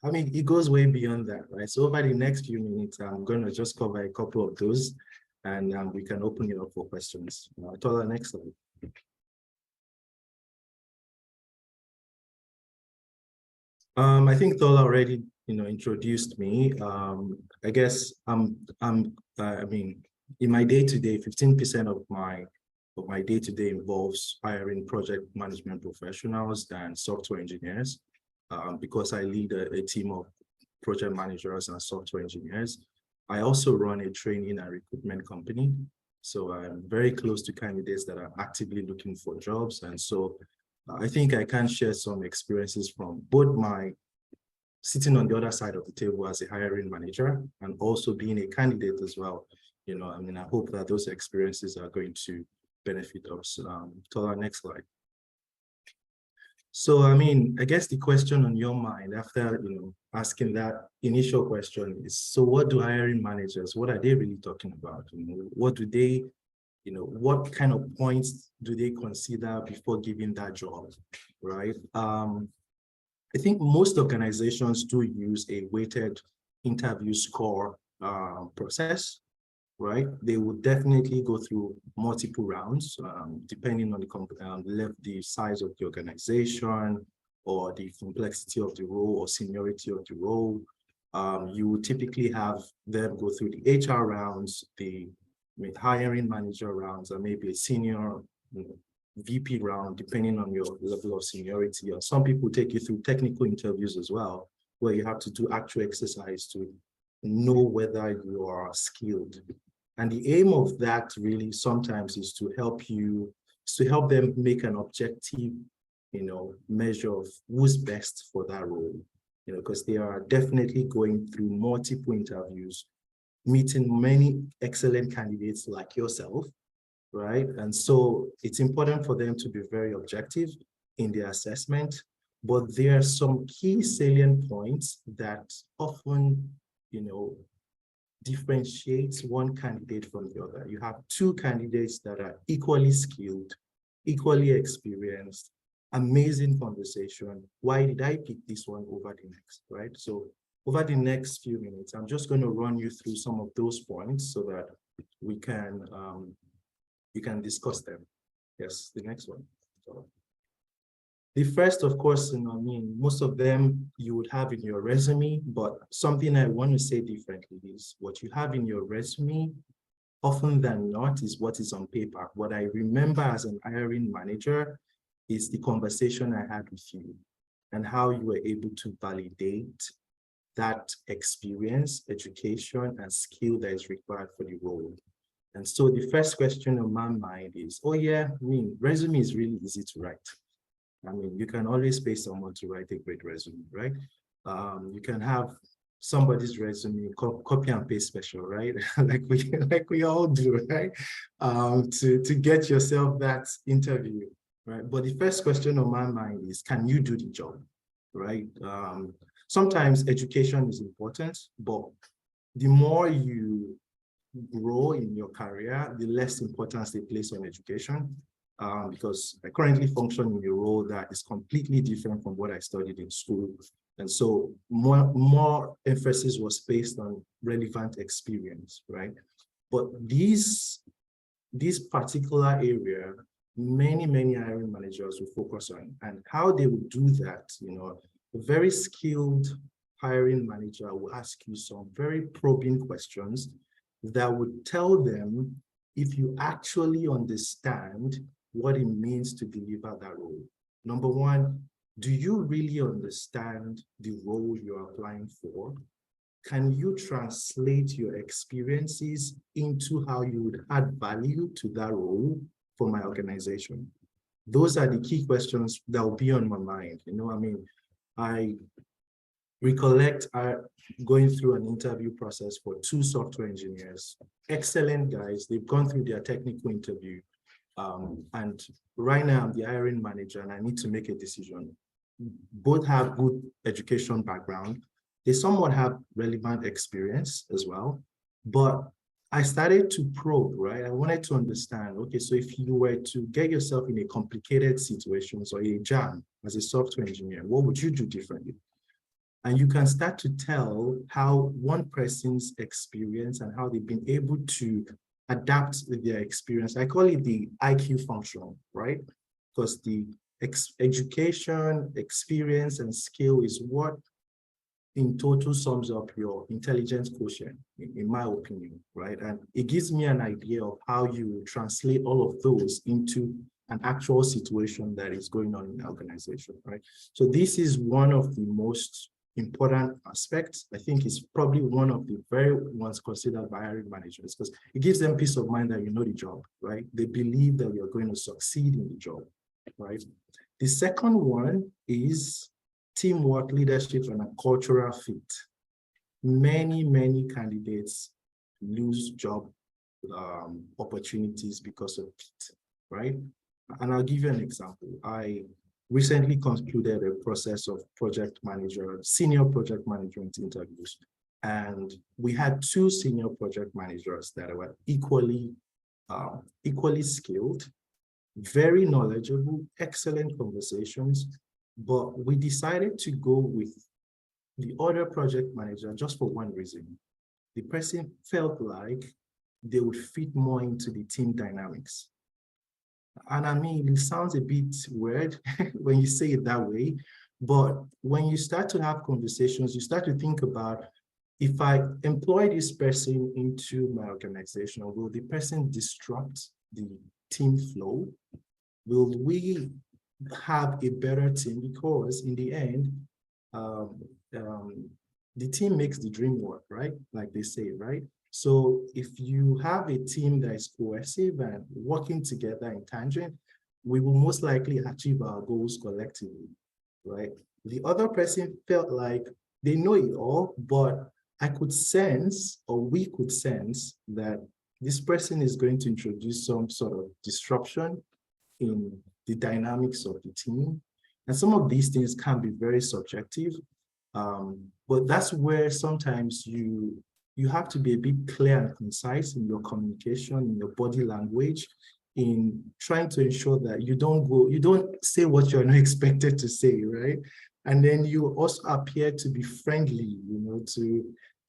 I mean, it goes way beyond that, right? So over the next few minutes, I'm going to just cover a couple of those and we can open it up for questions. Tola, next slide. I think Tola already, you know, introduced me. I guess I mean, in my day-to-day, 15% of my day-to-day involves hiring project management professionals and software engineers, because I lead a team of project managers and software engineers. I also run a training and recruitment company. So I'm very close to candidates that are actively looking for jobs. And so I think I can share some experiences from both my sitting on the other side of the table as a hiring manager and also being a candidate as well. You know, I mean, I hope that those experiences are going to benefit us. To our next slide. So, I mean, I guess the question on your mind after, you know, asking that initial question is, so what do hiring managers, what are they really talking about? You know, what do they, you know, what kind of points do they consider before giving that job, right? I think most organizations do use a weighted interview score process, right? They would definitely go through multiple rounds, depending on the size of the organization or the complexity of the role or seniority of the role. You would typically have them go through the HR rounds, the hiring manager rounds, or maybe a senior, you know, VP round, depending on your level of seniority. Or some people take you through technical interviews as well, where you have to do actual exercise to know whether you are skilled. And the aim of that really sometimes is to help them make an objective, you know, measure of who's best for that role, you know, because they are definitely going through multiple interviews, meeting many excellent candidates like yourself, right? And so it's important for them to be very objective in their assessment, but there are some key salient points that often, you know, differentiates one candidate from the other. You have two candidates that are equally skilled, equally experienced, amazing conversation. Why did I pick this one over the next, right? So over the next few minutes, I'm just going to run you through some of those points so that we can you can discuss them. Yes, the next one. So, the first, of course, you know, I mean, most of them you would have in your resume, but something I want to say differently is what you have in your resume, often than not, is what is on paper. What I remember as an hiring manager is the conversation I had with you and how you were able to validate that experience, education, and skill that is required for the role. And so the first question on my mind is, oh yeah, I mean, resume is really easy to write. I mean, you can always pay someone to write a great resume, right? You can have somebody's resume, copy and paste special, right? like we all do, right? To get yourself that interview, right? But the first question on my mind is, can you do the job, right? Sometimes education is important, but the more you grow in your career, the less importance they place on education. Because I currently function in a role that is completely different from what I studied in school. And so more emphasis was placed on relevant experience, right? But this particular area, many hiring managers will focus on, and how they will do that, a very skilled hiring manager will ask you some very probing questions that would tell them if you actually understand what it means to deliver that role. Number one, do you really understand the role you're applying for? Can you translate your experiences into how you would add value to that role for my organization? Those are the key questions that will be on my mind. I recollect going through an interview process for 2 software engineers, excellent guys. They've gone through their technical interview. And right now I'm the hiring manager and I need to make a decision. Both have good education background. They somewhat have relevant experience as well, but I started to probe, right? I wanted to understand, okay, so if you were to get yourself in a complicated situation or a jam as a software engineer, what would you do differently? And you can start to tell how one person's experience and how they've been able to adapt with their experience. I call it the IQ function, right? Because the education, experience, and skill is what in total sums up your intelligence quotient, in my opinion, right? And it gives me an idea of how you translate all of those into an actual situation that is going on in the organization, right? So this is one of the most important aspects. I think it's probably one of the very ones considered by hiring managers, because it gives them peace of mind that you know the job, right? They believe that you're going to succeed in the job, right? The second one is teamwork, leadership, and a cultural fit. Many candidates lose job opportunities because of it, right? And I'll give you an example. I recently concluded a process of senior project management interviews. And we had 2 senior project managers that were equally skilled, very knowledgeable, excellent conversations. But we decided to go with the other project manager just for one reason. The person felt like they would fit more into the team dynamics. And I mean, it sounds a bit weird when you say it that way, but when you start to have conversations, you start to think about, if I employ this person into my organization, will the person disrupt the team flow? Will we have a better team? Because in the end, the team makes the dream work, right? Like they say, right? So if you have a team that is cohesive and working together in tangent, we will most likely achieve our goals collectively, right? The other person felt like they know it all, but I could sense, or we could sense, that this person is going to introduce some sort of disruption in the dynamics of the team. And some of these things can be very subjective, but that's where sometimes you have to be a bit clear and concise in your communication, in your body language, in trying to ensure that you don't say what you're not expected to say, right? And then you also appear to be friendly,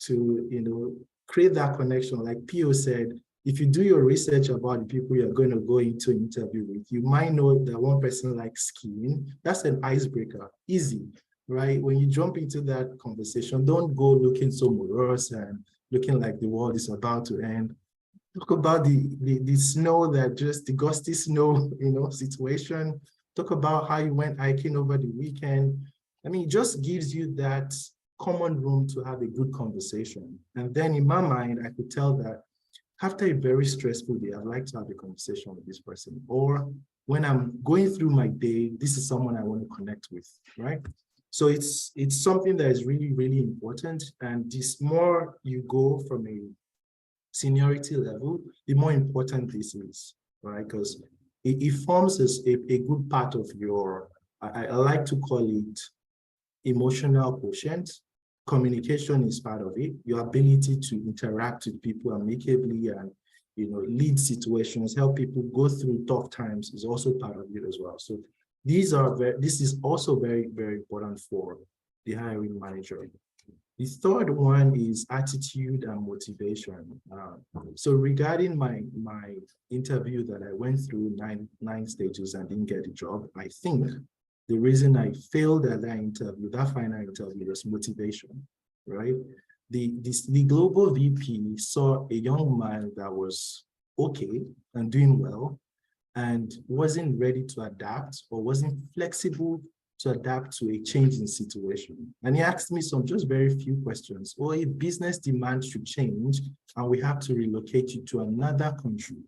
to create that connection. Like Pio said, if you do your research about the people you're going to go into an interview with, you might know that one person likes skiing. That's an icebreaker, easy, right? When you jump into that conversation, don't go looking so morose and looking like the world is about to end. Talk about the snow, the gusty snow, situation. Talk about how you went hiking over the weekend. I mean, it just gives you that common room to have a good conversation. And then in my mind, I could tell that after a very stressful day, I'd like to have a conversation with this person. Or when I'm going through my day, this is someone I want to connect with, right? So it's something that is really, really important. And this more you go from a seniority level, the more important this is, right? Because it forms a good part of your, I like to call it emotional quotient. Communication is part of it. Your ability to interact with people amicably and lead situations, help people go through tough times is also part of it as well. So this is also very, very important for the hiring manager. The third one is attitude and motivation. So regarding my interview that I went through nine stages and didn't get the job, I think the reason I failed at that interview, that final interview, was motivation, right? The global VP saw a young man that was okay and doing well and wasn't ready to adapt or wasn't flexible to adapt to a changing situation. And he asked me some just very few questions. Or if business demand should change and we have to relocate you to another country,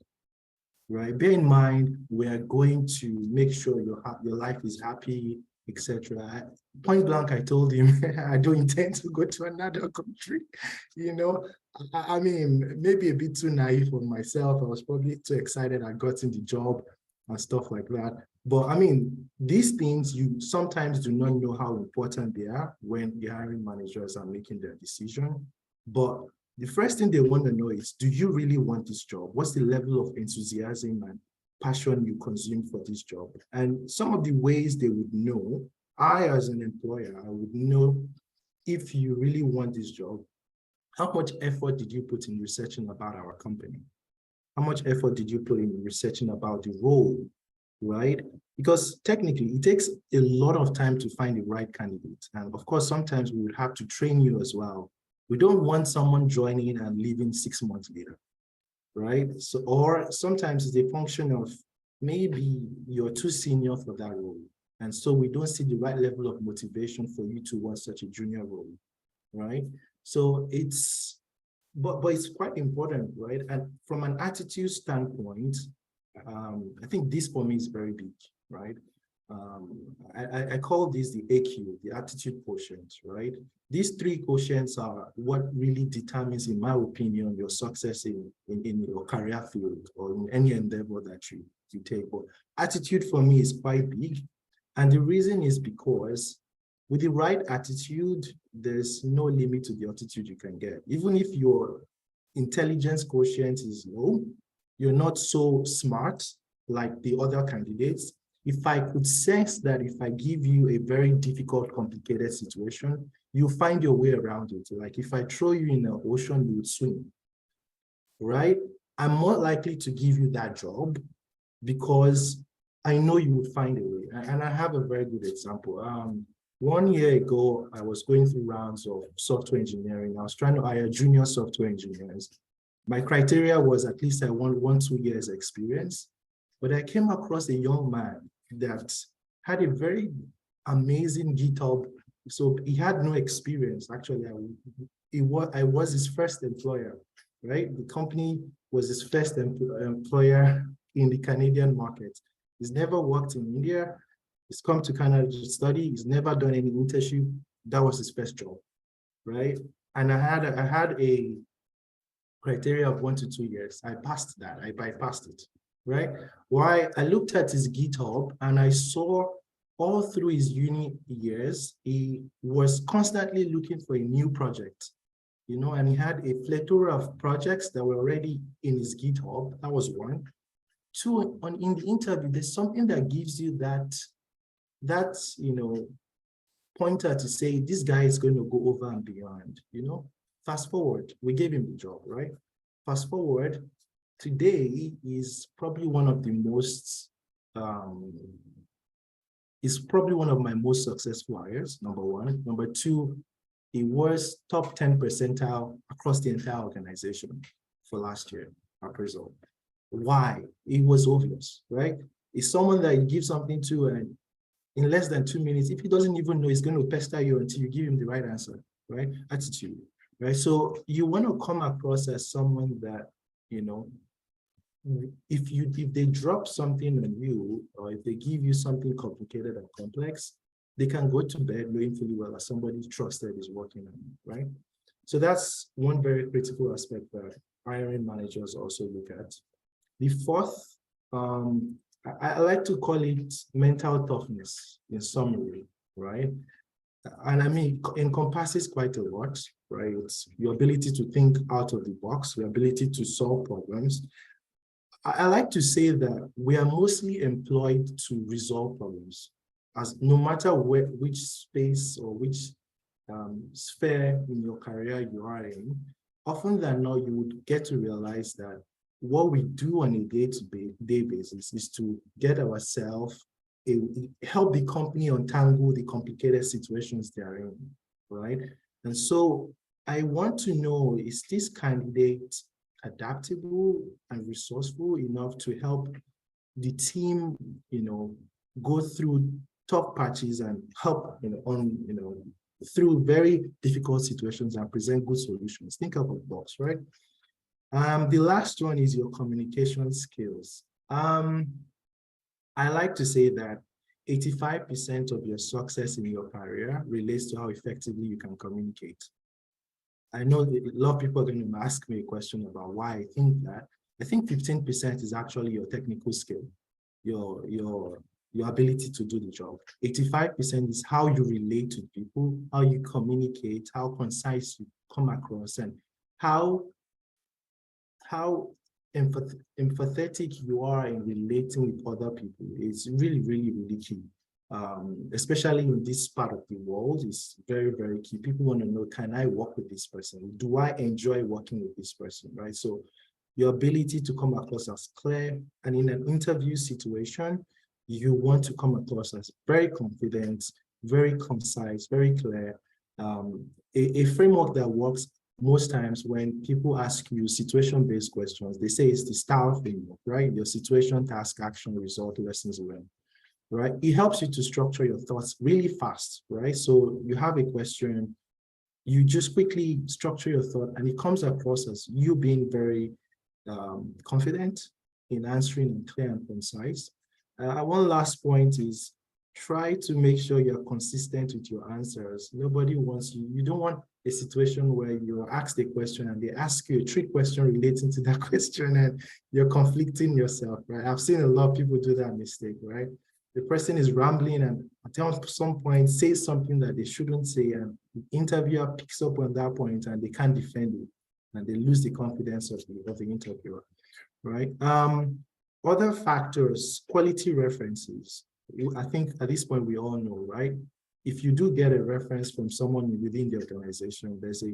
right? Bear in mind, we are going to make sure your life is happy, etc. Point blank, I told him, I don't intend to go to another country. I mean, maybe a bit too naive on myself. I was probably too excited I got in the job and stuff like that. But I mean, these things, you sometimes do not know how important they are when the hiring managers are making their decision. But the first thing they want to know is, do you really want this job? What's the level of enthusiasm and passion you consume for this job? And some of the ways they would know, I as an employer, I would know if you really want this job. How much effort did you put in researching about our company? How much effort did you put in researching about the role, right? Because technically it takes a lot of time to find the right candidate. And of course, sometimes we would have to train you as well. We don't want someone joining and leaving 6 months later, right? So, or sometimes it's a function of maybe you're too senior for that role. And so we don't see the right level of motivation for you to want such a junior role, right? So but it's quite important, right? And from an attitude standpoint, I think this for me is very big, right? I call this the AQ, the attitude quotient, right? These three quotients are what really determines, in my opinion, your success in your career field or in any endeavor that you take. But attitude for me is quite big. And the reason is because with the right attitude, there's no limit to the attitude you can get. Even if your intelligence quotient is low, you're not so smart like the other candidates. If I could sense that if I give you a very difficult, complicated situation, you find your way around it. Like if I throw you in the ocean, you would swim, right? I'm more likely to give you that job because I know you would find a way. And I have a very good example. 1 year ago, I was going through rounds of software engineering. I was trying to hire junior software engineers. My criteria was at least I want 1-2 years experience. But I came across a young man that had a very amazing GitHub. So he had no experience. Actually, I was his first employer, right? The company was his first employer in the Canadian market. He's never worked in India. He's come to Canada to study. He's never done any internship. That was his first job, right? And I had a criteria of 1 to 2 years. I passed that. I bypassed it, right? Why? I looked at his GitHub and I saw all through his uni years, he was constantly looking for a new project, and he had a plethora of projects that were already in his GitHub. That was one. Two, in the interview, there's something that gives you that pointer to say, this guy is going to go over and beyond, Fast forward, we gave him the job, right? Fast forward, today is probably one of the most, is probably one of my most successful hires, number one. Number two, he was top 10 percentile across the entire organization for last year, appraisal. Why? It was obvious, right? It's someone that you give something to and in less than 2 minutes, if he doesn't even know, he's going to pester you until you give him the right answer, right? Attitude, right? So you want to come across as someone that, if they drop something on you, or if they give you something complicated and complex, they can go to bed knowing fully well that somebody trusted is working on it, right? So that's one very critical aspect that hiring managers also look at. The fourth, I like to call it mental toughness in summary, right? And I mean, it encompasses quite a lot, right? It's your ability to think out of the box, your ability to solve problems. I like to say that we are mostly employed to resolve problems, as no matter which space or which sphere in your career you are in, often than not, you would get to realize that what we do on a day-to-day basis is to get ourselves, help the company untangle the complicated situations they are in, right? And so I want to know, is this candidate adaptable and resourceful enough to help the team, go through tough patches and help, through very difficult situations and present good solutions? Think out of the box, right? The last one is your communication skills. I like to say that 85% of your success in your career relates to how effectively you can communicate. I know that a lot of people are going to ask me a question about why I think that. I think 15% is actually your technical skill, your ability to do the job. 85% is how you relate to people, how you communicate, how concise you come across, and how empathetic you are in relating with other people. It's really, really, really key. Especially in this part of the world, it's very, very key. People want to know, can I work with this person? Do I enjoy working with this person, right? So your ability to come across as clear, and in an interview situation, you want to come across as very confident, very concise, very clear. A framework that works most times when people ask you situation-based questions, they say it's the STAR framework, right? Your situation, task, action, result, lessons learned, right? It helps you to structure your thoughts really fast, right? So you have a question, you just quickly structure your thought, and it comes across as you being very confident in answering and clear and concise. One last point is try to make sure you're consistent with your answers. Nobody wants you don't want a situation where you're asked a question and they ask you a trick question relating to that question and you're conflicting yourself, right? I've seen a lot of people do that mistake, right? The person is rambling and at some point says something that they shouldn't say, and the interviewer picks up on that point and they can't defend it, and they lose the confidence of the interviewer, right? Other factors, quality references. I think at this point we all know, right? If you do get a reference from someone within the organization, there's a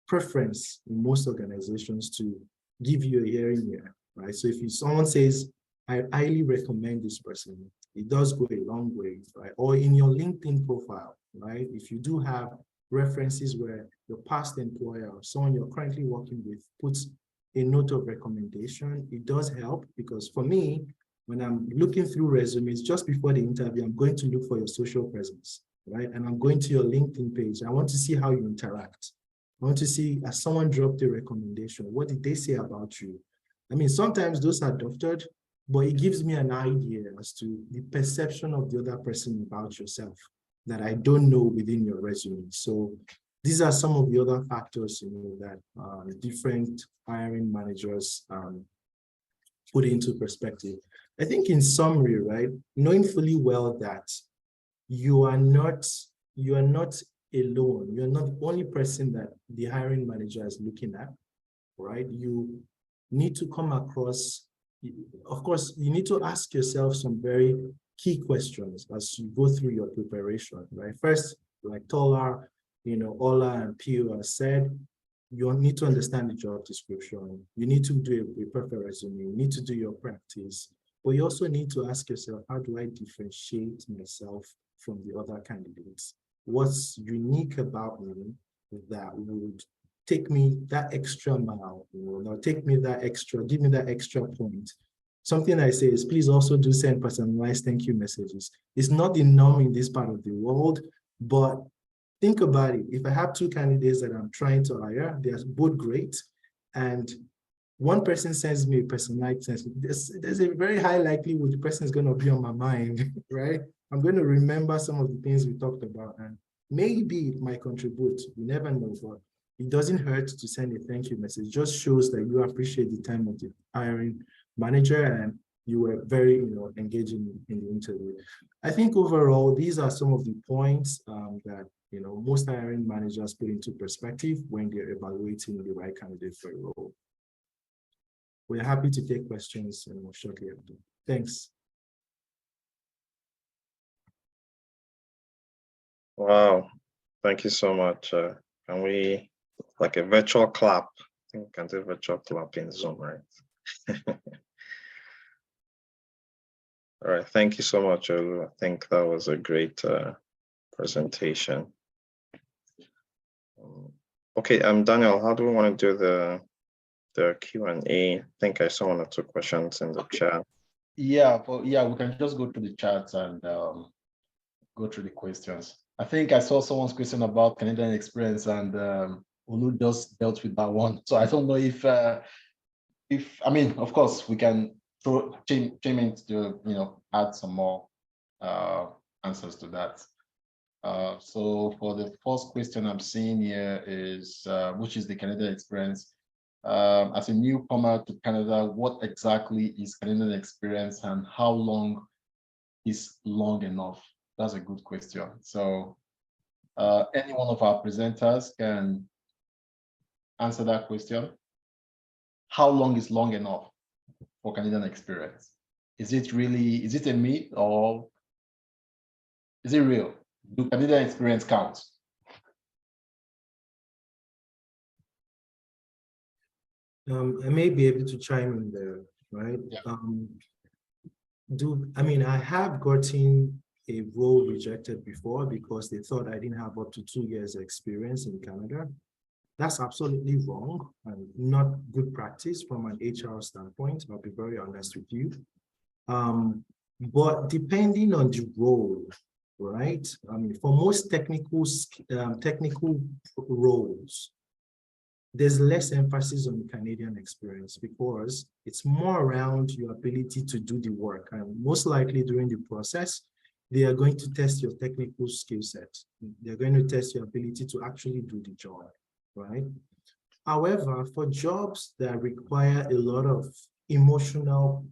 preference in most organizations to give you a hearing here, right? So if someone says, I highly recommend this person, it does go a long way, right? Or in your LinkedIn profile, right? If you do have references where your past employer or someone you're currently working with puts a note of recommendation, it does help, because for me, when I'm looking through resumes just before the interview, I'm going to look for your social presence, right? And I'm going to your LinkedIn page. I want to see how you interact. I want to see, as someone dropped a recommendation, what did they say about you? I mean, sometimes those are doctored, but it gives me an idea as to the perception of the other person about yourself that I don't know within your resume. So these are some of the other factors, that different hiring managers put into perspective. I think in summary, right, knowing fully well that you are not alone. You're not the only person that the hiring manager is looking at, right? You need to come across, of course, you need to ask yourself some very key questions as you go through your preparation, right? First, like Tola, Ola and Pio have said, you need to understand the job description. You need to do a perfect resume. You need to do your practice. But you also need to ask yourself, how do I differentiate myself from the other candidates? What's unique about me that would take me that extra mile, or take me that extra, give me that extra point? Something I say is, please also do send personalized thank you messages. It's not the norm in this part of the world, but think about it. If I have two candidates that I'm trying to hire, they're both great, and one person sends me a personalized message, there's a very high likelihood the person is going to be on my mind, right? I'm going to remember some of the things we talked about, and maybe it might contribute. You never know, but it doesn't hurt to send a thank you message. It just shows that you appreciate the time of the hiring manager and you were very, engaging in the interview. I think overall, these are some of the points that, most hiring managers put into perspective when they're evaluating the right candidate for a role. We're happy to take questions shortly after. Thanks. Wow, thank you so much. Can we, like a virtual clap? I think we can do virtual clap in Zoom, right? All right, thank you so much, Olu. I think that was a great presentation. Okay, Daniel, how do we want to do the Q&A? I think I saw 1 or 2 questions in the chat. Yeah, we can just go through the chats and go through the questions. I think I saw someone's question about Canadian experience, and Olu just dealt with that one. So I don't know if I mean, of course, we can chime in to add some more answers to that. So for the first question I'm seeing here is, which is the Canadian experience? As a newcomer to Canada, what exactly is Canadian experience and how long is long enough? That's a good question. So any one of our presenters can answer that question. How long is long enough for Canadian experience? Is it a myth or is it real? Do Canadian experience count? I may be able to chime in there, right? Yeah. I have gotten a role rejected before because they thought I didn't have up to 2 years experience in Canada. That's absolutely wrong and not good practice from an HR standpoint. I'll be very honest with you. But depending on the role, right? For most technical roles, there's less emphasis on Canadian experience because it's more around your ability to do the work. And most likely during the process, they are going to test your technical skill set. They're going to test your ability to actually do the job, right? However, for jobs that require a lot of emotional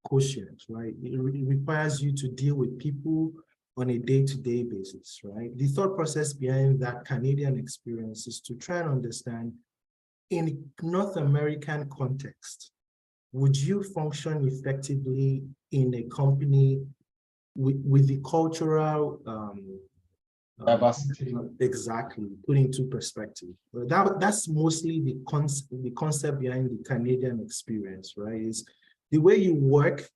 quotient, right? It requires you to deal with people on a day-to-day basis, right? The thought process behind that Canadian experience is to try and understand, in a North American context, would you function effectively in a company with the cultural diversity? Exactly, put into perspective. That's mostly the concept behind the Canadian experience, right? Is the way you work.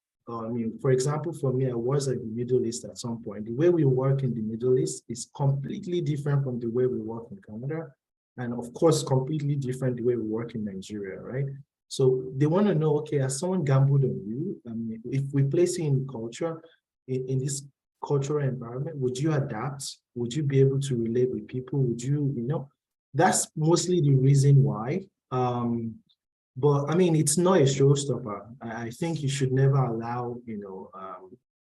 For example, for me, I was at the Middle East at some point. The way we work in the Middle East is completely different from the way we work in Canada. And of course, completely different the way we work in Nigeria, right? So they want to know, okay, has someone gambled on you? If we place you in culture, in this cultural environment, would you adapt? Would you be able to relate with people? Would you, that's mostly the reason why. But it's not a showstopper. I think you should never allow,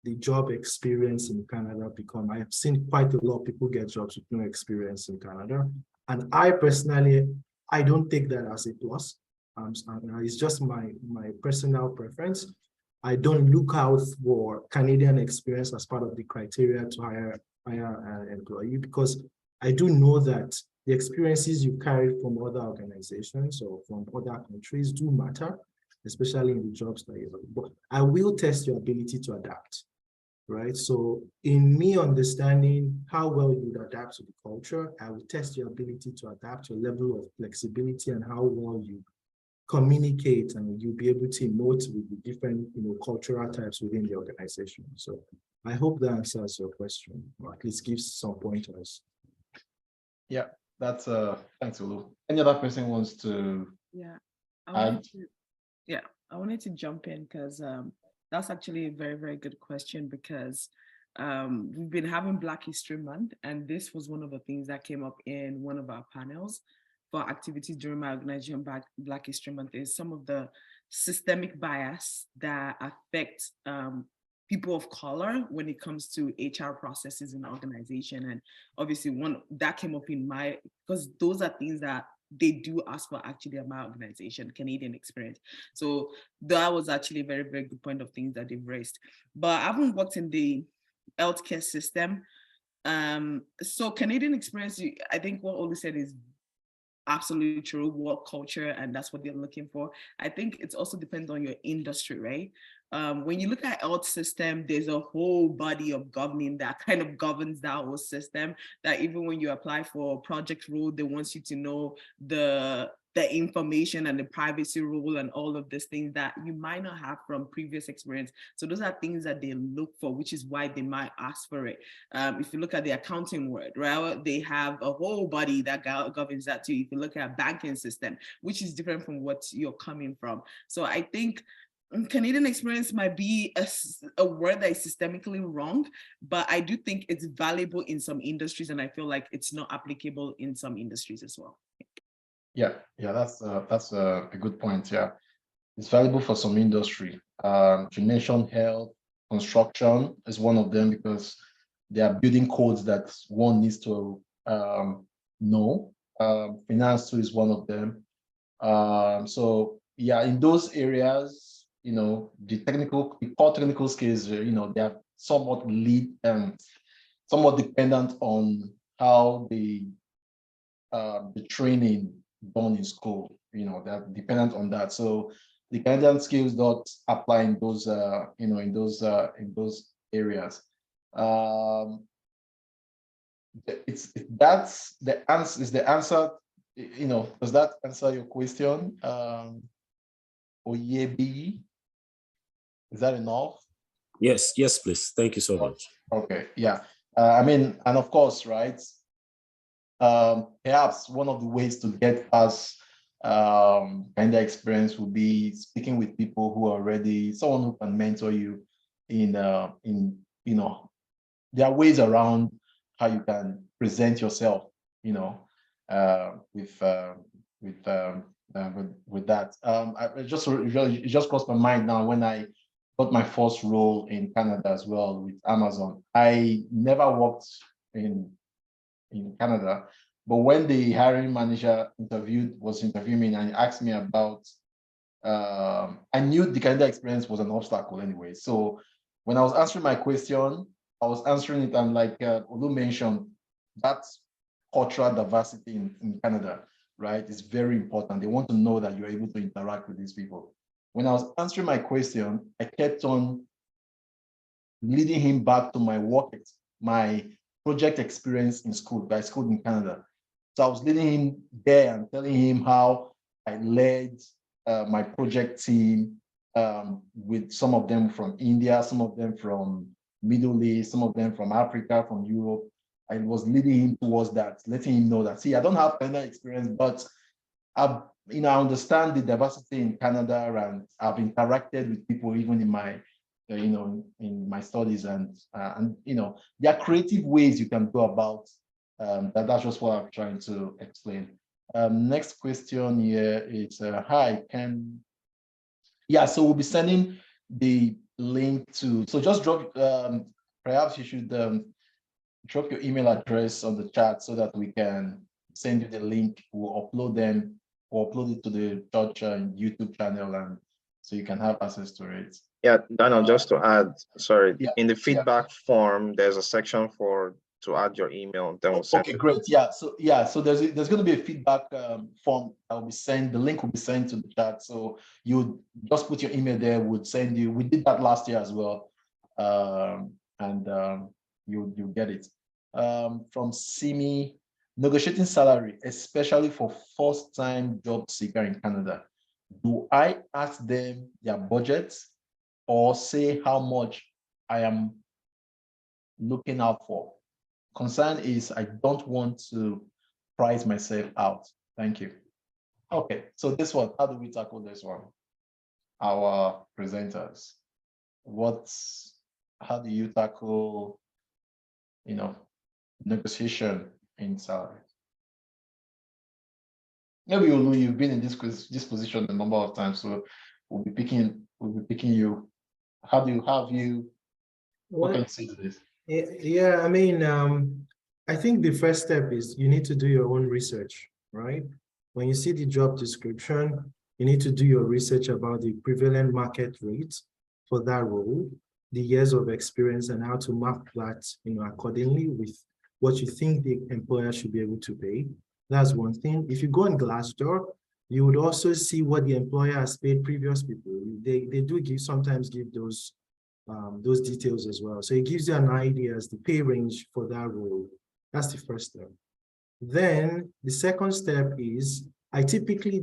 the job experience in Canada become, I have seen quite a lot of people get jobs with no experience in Canada. And I personally, I don't take that as a plus. It's just my personal preference. I don't look out for Canadian experience as part of the criteria to hire an employee, because I do know that the experiences you carry from other organizations or from other countries do matter, especially in the jobs that you're doing. But I will test your ability to adapt, right? So in me understanding how well you would adapt to the culture, I will test your ability to adapt, your level of flexibility, and how well you communicate, and you'll be able to emote with the different cultural types within the organization. So I hope that answers your question, or at least gives some pointers. Yeah, that's thanks, Olu. Any other person wants to I wanted to jump in because that's actually a very, very good question, because we've been having Black History Month, and this was one of the things that came up in one of our panels for activities during my organization. Black History Month is some of the systemic bias that affect people of color when it comes to HR processes in the organization. And obviously one that came up in my, because those are things that they do ask for actually at my organization, Canadian experience. So that was actually a very, very good point of things that they've raised. But I haven't worked in the healthcare system. So Canadian experience, I think what Olu said is absolutely true, work culture, and that's what they're looking for. I think it also depends on your industry, right? When you look at health system, there's a whole body of governing that kind of governs that whole system, that even when you apply for a project role, they want you to know the information and the privacy rule and all of these things that you might not have from previous experience. So those are things that they look for, which is why they might ask for it. If you look at the accounting world, right, they have a whole body that governs that too. If you look at banking system, which is different from what you're coming from. So I think Canadian experience might be a word that is systemically wrong, but I do think it's valuable in some industries, and I feel like it's not applicable in some industries as well. Yeah, that's a good point. Yeah, it's valuable for some industry. You mentioned health, construction is one of them because they are building codes that one needs to know. Finance too is one of them. So yeah, in those areas, the core technical skills, they are somewhat somewhat dependent on how the training done in school, they're dependent on that. So the Canadian skills don't apply in those, in those areas. That's the answer. Is the answer? Does that answer your question? Oyebi, is that enough? Yes, please. Thank you so much. Okay, yeah. And of course, right? Perhaps one of the ways to get us kind of experience would be speaking with people who are already, someone who can mentor you in there are ways around how you can present yourself, with that. It just crossed my mind now when I got my first role in Canada as well with Amazon. I never worked in Canada, but when the hiring manager was interviewing me and he asked me about, I knew the Canada experience was an obstacle anyway. So when I was answering my question, I was answering it, and like Olu mentioned, that's cultural diversity in Canada, right? It's very important. They want to know that you're able to interact with these people. When I was answering my question, I kept on leading him back to my project experience in school, by school in Canada. So I was leading him there and telling him how I led my project team with some of them from India, some of them from Middle East, some of them from Africa, from Europe. I was leading him towards that, letting him know that, see, I don't have Canada experience, but I understand the diversity in Canada, and I've interacted with people even in my in my studies, and there are creative ways you can go about that. That's just what I'm trying to explain. Next question here is, hi, so we'll be sending the link so just drop, perhaps you should drop your email address on the chat so that we can send you the link. We'll upload it to the church YouTube channel, and so you can have access to it. Yeah, Daniel, just to add, sorry, in the feedback form, there's a section to add your email. Then we'll send okay, great. So there's going to be a feedback form that will be sent. The link will be sent to the chat. So you just put your email there. We'll send you. We did that last year as well, and you'll get it. From Simi, negotiating salary, especially for first-time job seeker in Canada. Do I ask them their budgets or say how much I am looking out for? Concern is I don't want to price myself out. Thank you. Okay, so this one, how do we tackle this one? Our presenters, how do you tackle, negotiation in salary? Maybe you've been in this position a number of times, so we'll be picking you. How have you What can Well, you say to this? yeah, I mean, I think the first step is you need to do your own research, right? When you see the job description, you need to do your research about the prevalent market rate for that role, the years of experience, and how to map that, accordingly with what you think the employer should be able to pay. That's one thing. If you go on Glassdoor, you would also see what the employer has paid previous people. They do sometimes give those details as well. So it gives you an idea as the pay range for that role. That's the first step. Then the second step is I typically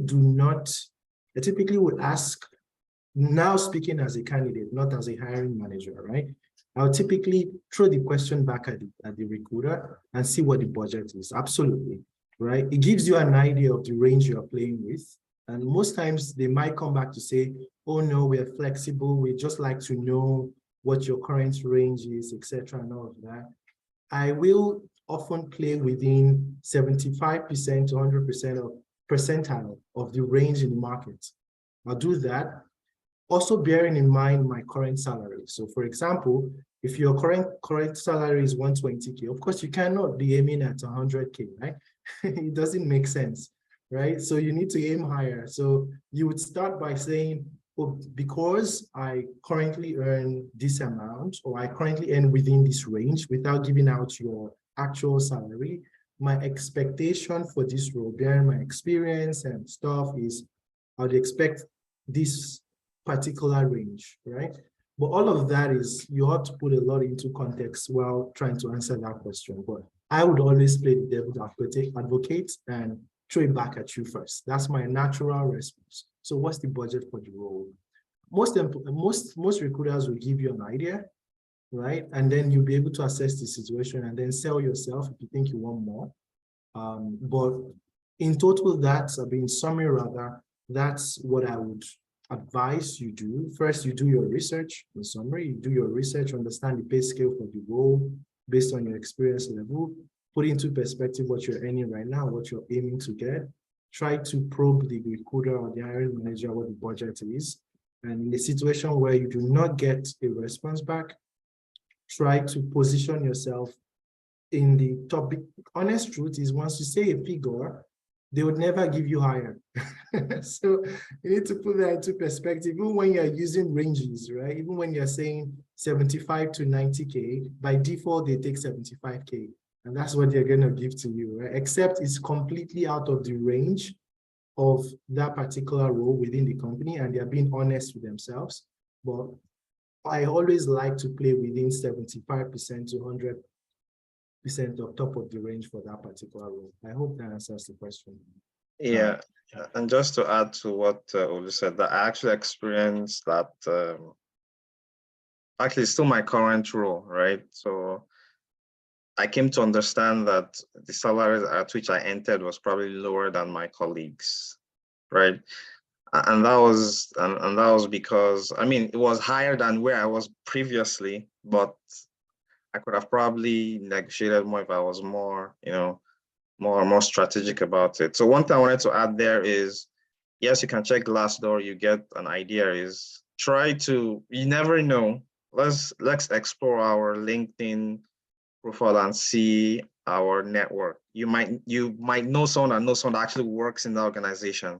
would ask, now speaking as a candidate, not as a hiring manager, right? I'll typically throw the question back at the recruiter and see what the budget is. Absolutely, right? It gives you an idea of the range you're playing with. And most times they might come back to say, oh no, we're flexible. We just like to know what your current range is, etc., and all of that. I will often play within 75% to 100% of percentile of the range in the market. I'll do that. Also bearing in mind my current salary. So for example, if your current salary is 120K, of course you cannot be aiming at 100K, right? It doesn't make sense, right? So you need to aim higher. So you would start by saying, well, because I currently earn this amount, or I currently earn within this range without giving out your actual salary, my expectation for this role, bearing my experience and stuff, is I would expect this particular range, right? But all of that is, you have to put a lot into context while trying to answer that question. But I would always play the devil's advocate and throw it back at you first. That's my natural response. So what's the budget for the role? Most recruiters will give you an idea, right? And then you'll be able to assess the situation and then sell yourself if you think you want more. But in total, in summary rather, that's what I would advise you do. First, you do your research. In summary, you do your research, understand the pay scale for the role based on your experience level, put into perspective what you're earning right now, what you're aiming to get. Try to probe the recruiter or the hiring manager what the budget is. And in the situation where you do not get a response back, try to position yourself in the topic. Honest truth is, once you say a figure, they would never give you higher. So you need to put that into perspective. Even when you're using ranges, right? Even when you're saying 75 to 90K, by default, they take 75K. And that's what they're going to give to you, right? Except it's completely out of the range of that particular role within the company, and they're being honest with themselves. But I always like to play within 75% to 100% of top of the range for that particular role. I hope that answers the question. Yeah, and just to add to what Olu said, that I actually experienced that. Actually, it's still my current role, right? So I came to understand that the salary at which I entered was probably lower than my colleagues, right? And that was because, I mean, it was higher than where I was previously, but I could have probably negotiated more if I was more, more strategic about it. So one thing I wanted to add there is, yes, you can check Glassdoor, you get an idea, is you never know. Let's explore our LinkedIn profile and see our network. You might know someone that actually works in the organization,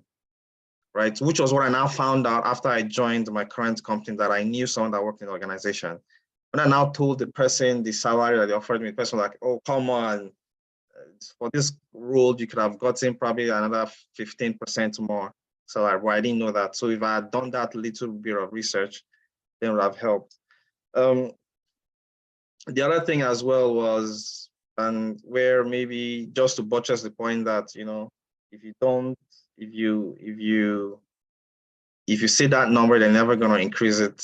right? Which was what I now found out after I joined my current company, that I knew someone that worked in the organization. When I now told the person the salary that they offered me, the person was like, oh, come on, for this role, you could have gotten probably another 15% more salary. Well, I didn't know that. So if I had done that little bit of research, then it would have helped. The other thing as well was, and where maybe just to buttress the point that, if you see that number, they're never going to increase it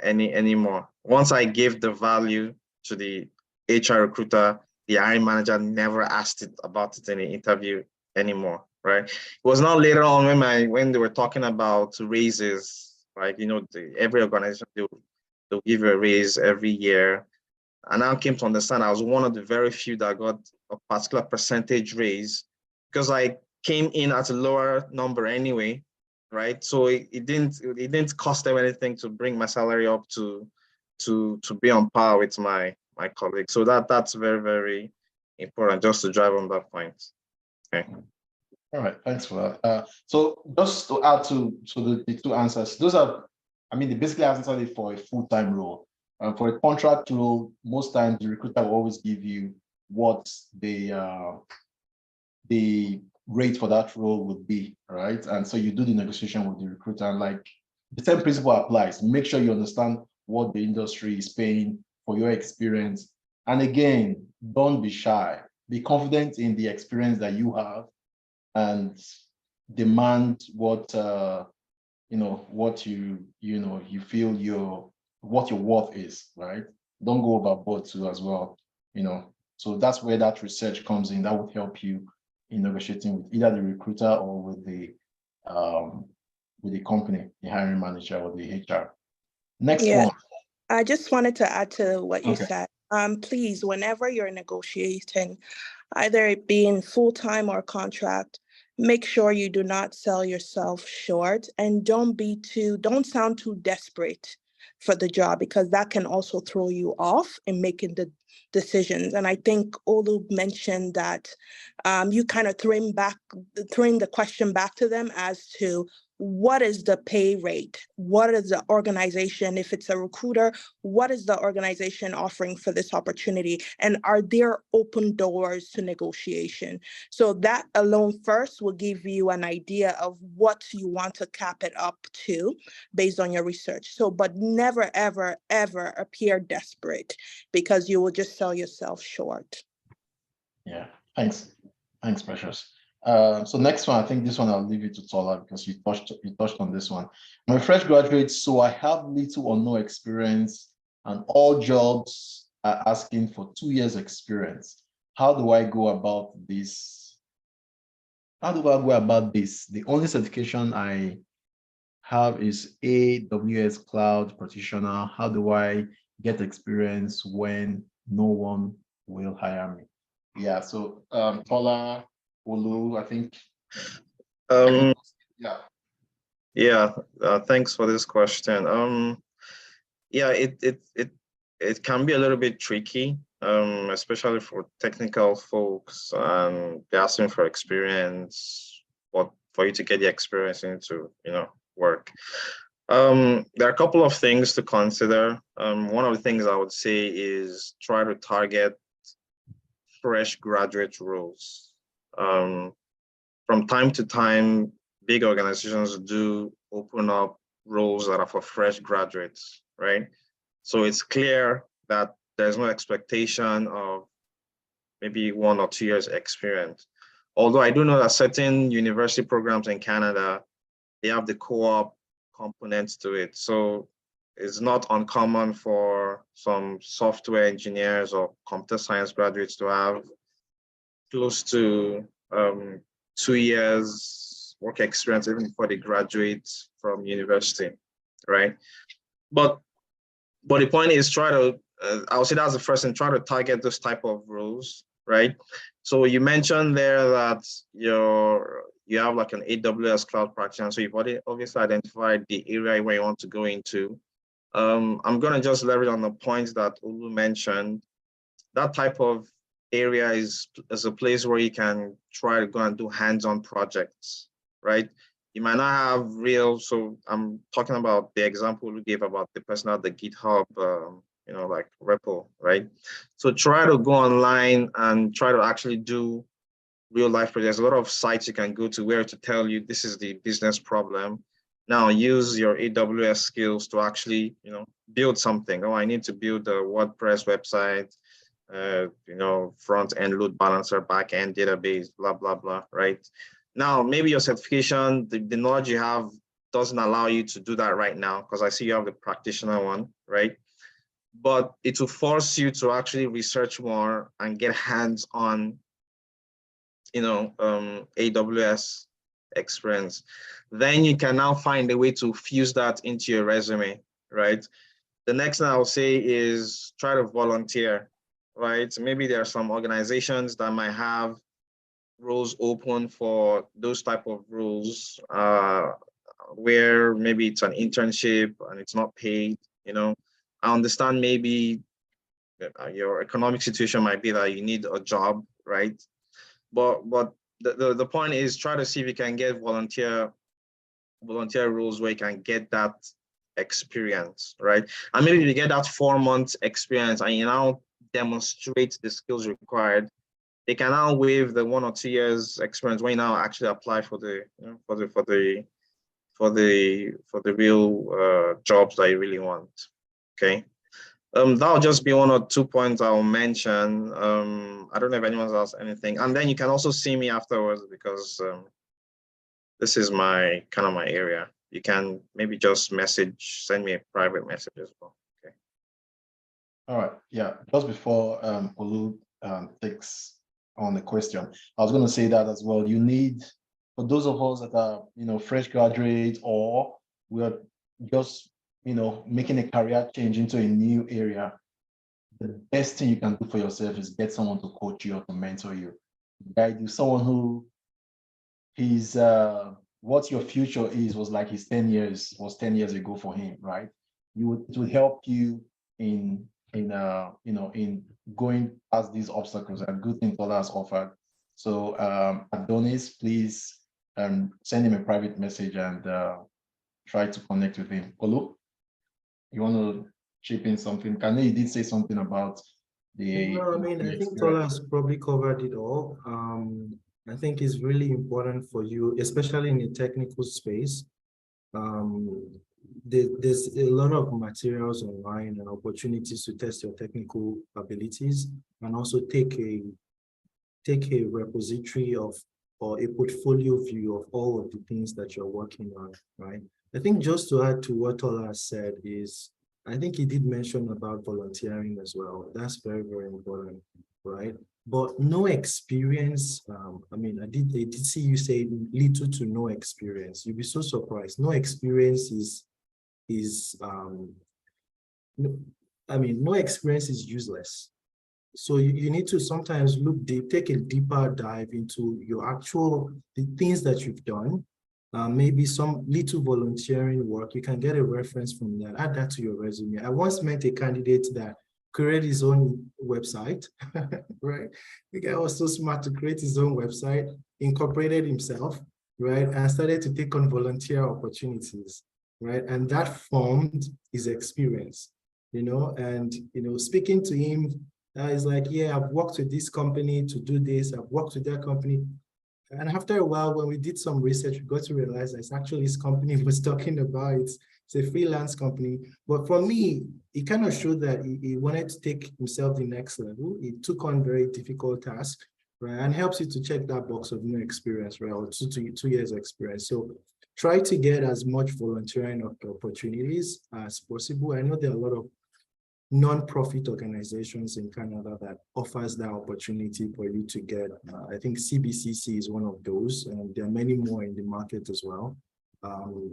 anymore. Once I gave the value to the HR recruiter, the hiring manager never asked about it in the interview anymore, right? It was not later on when they were talking about raises, right? Every organization, they'll give you a raise every year. And I came to understand I was one of the very few that got a particular percentage raise because I came in at a lower number anyway, right? So it didn't cost them anything to bring my salary up to to be on par with my colleagues. So that's very, very important, just to drive on that point. Okay. All right, thanks for that. So just to add to the two answers, those are, I mean, they basically answer it for a full-time role. For a contract role, most times the recruiter will always give you what the rate for that role would be, right? And so you do the negotiation with the recruiter, and like the same principle applies. Make sure you understand what the industry is paying for your experience. And again, don't be shy. Be confident in the experience that you have, and demand what what you feel what your worth is, right? Don't go overboard too as well, So that's where that research comes in. That would help you in negotiating with either the recruiter or with the company, the hiring manager or the HR. Next Yeah. one. I just wanted to add to what you Okay. said. Please, whenever you're negotiating, either it being full-time or contract, make sure you do not sell yourself short, and don't sound too desperate for the job, because that can also throw you off in making the decisions. And I think Olu mentioned that you kind of throwing the question back to them as to what is the pay rate? What is the organization? If it's a recruiter, what is the organization offering for this opportunity? And are there open doors to negotiation? So that alone first will give you an idea of what you want to cap it up to based on your research. So, but never, ever, ever appear desperate, because you will just sell yourself short. Yeah, thanks, Precious. So next one, I think this one I'll leave you to Tola, because you touched on this one. I'm a fresh graduate, so I have little or no experience, and all jobs are asking for 2 years experience. How do I go about this? The only certification I have is AWS Cloud Practitioner. How do I get experience when no one will hire me? Yeah, so Tola, Olu, I think. Yeah, thanks for this question. Yeah, it can be a little bit tricky, especially for technical folks, and they're asking for experience, for you to get the experience into, work. There are a couple of things to consider. One of the things I would say is try to target fresh graduate roles. From time to time, big organizations do open up roles that are for fresh graduates, right? So it's clear that there's no expectation of maybe 1 or 2 years experience. Although I do know that certain university programs in Canada, they have the co-op components to it. So it's not uncommon for some software engineers or computer science graduates to have close to 2 years work experience even before they graduate from university, right? But the point is, I would say that's the first thing, try to target those type of roles, right? So you mentioned there that you have like an AWS cloud practitioner, so you've already obviously identified the area where you want to go into. I'm gonna just leverage on the points that Olu mentioned. That type of area is a place where you can try to go and do hands-on projects, right? You might not have so I'm talking about the example we gave about the person at the GitHub, like repo, right? So try to go online and try to actually do real life projects. There's a lot of sites you can go to where to tell you this is the business problem. Now use your AWS skills to actually, build something. Oh, I need to build a WordPress website, front end load balancer, back end database, blah, blah, blah, right? Now, maybe your certification, the knowledge you have doesn't allow you to do that right now, because I see you have the practitioner one, right? But it will force you to actually research more and get hands-on, AWS experience. Then you can now find a way to fuse that into your resume, right? The next thing I'll say is try to volunteer, right? Maybe there are some organizations that might have roles open for those type of roles, where maybe it's an internship and it's not paid, I understand maybe your economic situation might be that you need a job, right? But the point is try to see if you can get volunteer roles where you can get that experience, right? And maybe if you get that 4 months experience and you now demonstrate the skills required, they can now waive the 1 or 2 years experience when you now actually apply for the real jobs that you really want. Okay. That'll just be 1 or 2 points I'll mention. I don't know if anyone else has anything. And then you can also see me afterwards because this is my kind of my area. You can maybe just send me a private message as well. Okay. All right. Yeah. Just before Olu takes on the question, I was going to say that as well. You need, for those of us that are, fresh graduates, or we are just, making a career change into a new area, the best thing you can do for yourself is get someone to coach you or to mentor you. Guide you, someone who is what your future is was like his 10 years ago for him, right? It would help you in going past these obstacles and good things Allah has offered. So Adonis, please send him a private message and try to connect with him. Olu, you want to chip in something? Kane, you did say something about the. No, I mean, I think Tola has probably covered it all. I think it's really important for you, especially in the technical space. There's a lot of materials online and opportunities to test your technical abilities, and also take a repository of, or a portfolio view of all of the things that you're working on, right? I think just to add to what Tola said is, I think he did mention about volunteering as well. That's very, very important, right? But no experience, I mean, I did see you say little to no experience. You'll be so surprised. No experience no experience is useless. So you need to sometimes look deep, take a deeper dive into the things that you've done. Maybe some little volunteering work, you can get a reference from that, add that to your resume. I once met a candidate that created his own website, right? The guy was so smart to create his own website, incorporated himself, right? And started to take on volunteer opportunities, right? And that formed his experience, and, speaking to him, he's like, yeah, I've worked with this company to do this, I've worked with that company. And after a while, when we did some research, we got to realize that it's actually his company he was talking about. It's a freelance company. But for me, it kind of showed that he wanted to take himself the next level. He took on very difficult tasks, right? And helps you to check that box of new experience, right? Or two years experience. So try to get as much volunteering opportunities as possible. I know there are a lot of non-profit organizations in Canada that offers that opportunity for you to get. I think CBCC is one of those, and there are many more in the market as well.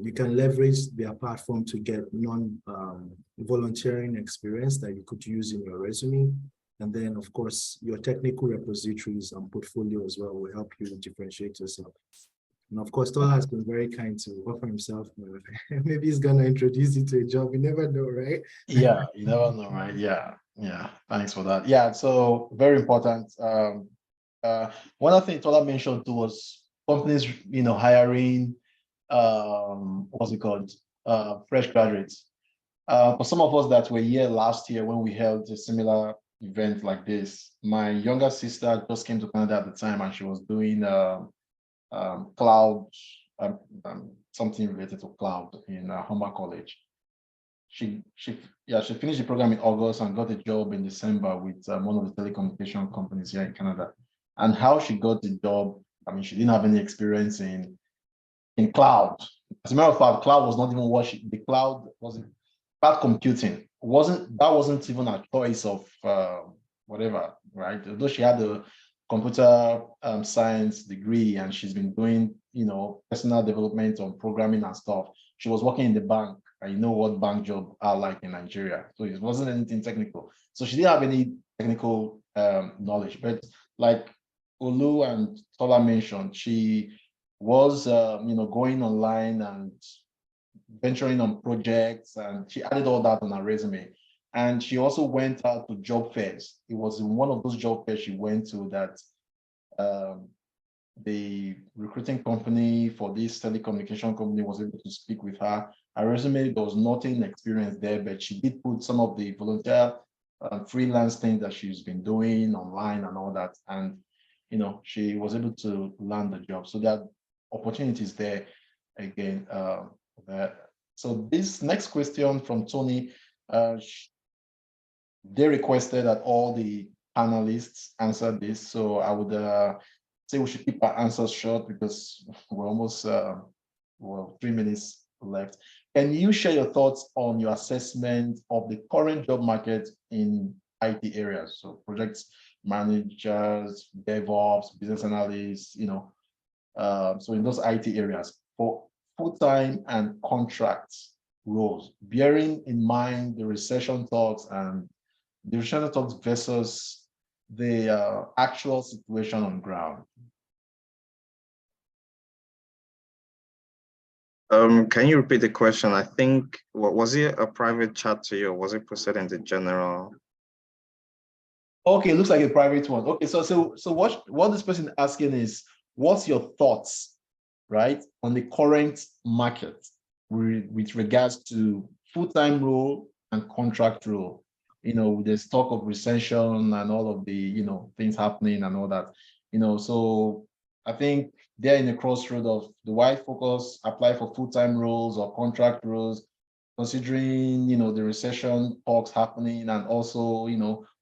You can leverage their platform to get volunteering experience that you could use in your resume. And then, of course, your technical repositories and portfolio as well will help you differentiate yourself. And of course, Tola has been very kind to offer himself. Maybe he's going to introduce you to a job. You never know, right? Yeah, you never know, right? Yeah. Thanks for that. Yeah, so very important. One other thing Tola mentioned too was companies, hiring, what's it called? Fresh graduates. For some of us that were here last year when we held a similar event like this, my younger sister just came to Canada at the time, and she was doing cloud, something related to cloud in Humber College. She finished the program in August and got a job in December with one of the telecommunication companies here in Canada. And how she got the job, I mean, she didn't have any experience in cloud. As a matter of fact, cloud was not even what the cloud wasn't. Cloud computing wasn't even a choice of whatever, right? Although she had the computer science degree and she's been doing, personal development on programming and stuff. She was working in the bank, and you know what bank jobs are like in Nigeria. So it wasn't anything technical. So she didn't have any technical knowledge. But like Olu and Tola mentioned, she was, going online and venturing on projects, and she added all that on her resume. And she also went out to job fairs. It was in one of those job fairs she went to that the recruiting company for this telecommunication company was able to speak with her. Her resume, there was nothing experienced there, but she did put some of the volunteer freelance things that she's been doing online and all that. And, she was able to land the job. So there are opportunities there again. So this next question from Tony, they requested that all the panelists answer this. So I would say we should keep our answers short because we're almost 3 minutes left. Can you share your thoughts on your assessment of the current job market in IT areas? So project managers, DevOps, business analysts, so in those IT areas for full-time and contract roles, bearing in mind the recession talks versus the actual situation on ground. Can you repeat the question? I think, was it a private chat to you or was it posted in the general? Okay, it looks like a private one. Okay, so what this person is asking is, what's your thoughts, right, on the current market with regards to full-time role and contract role? There's talk of recession and all of the, things happening and all that, so I think they're in a crossroad of, do I focus, apply for full-time roles or contract roles, considering, the recession talks happening, and also,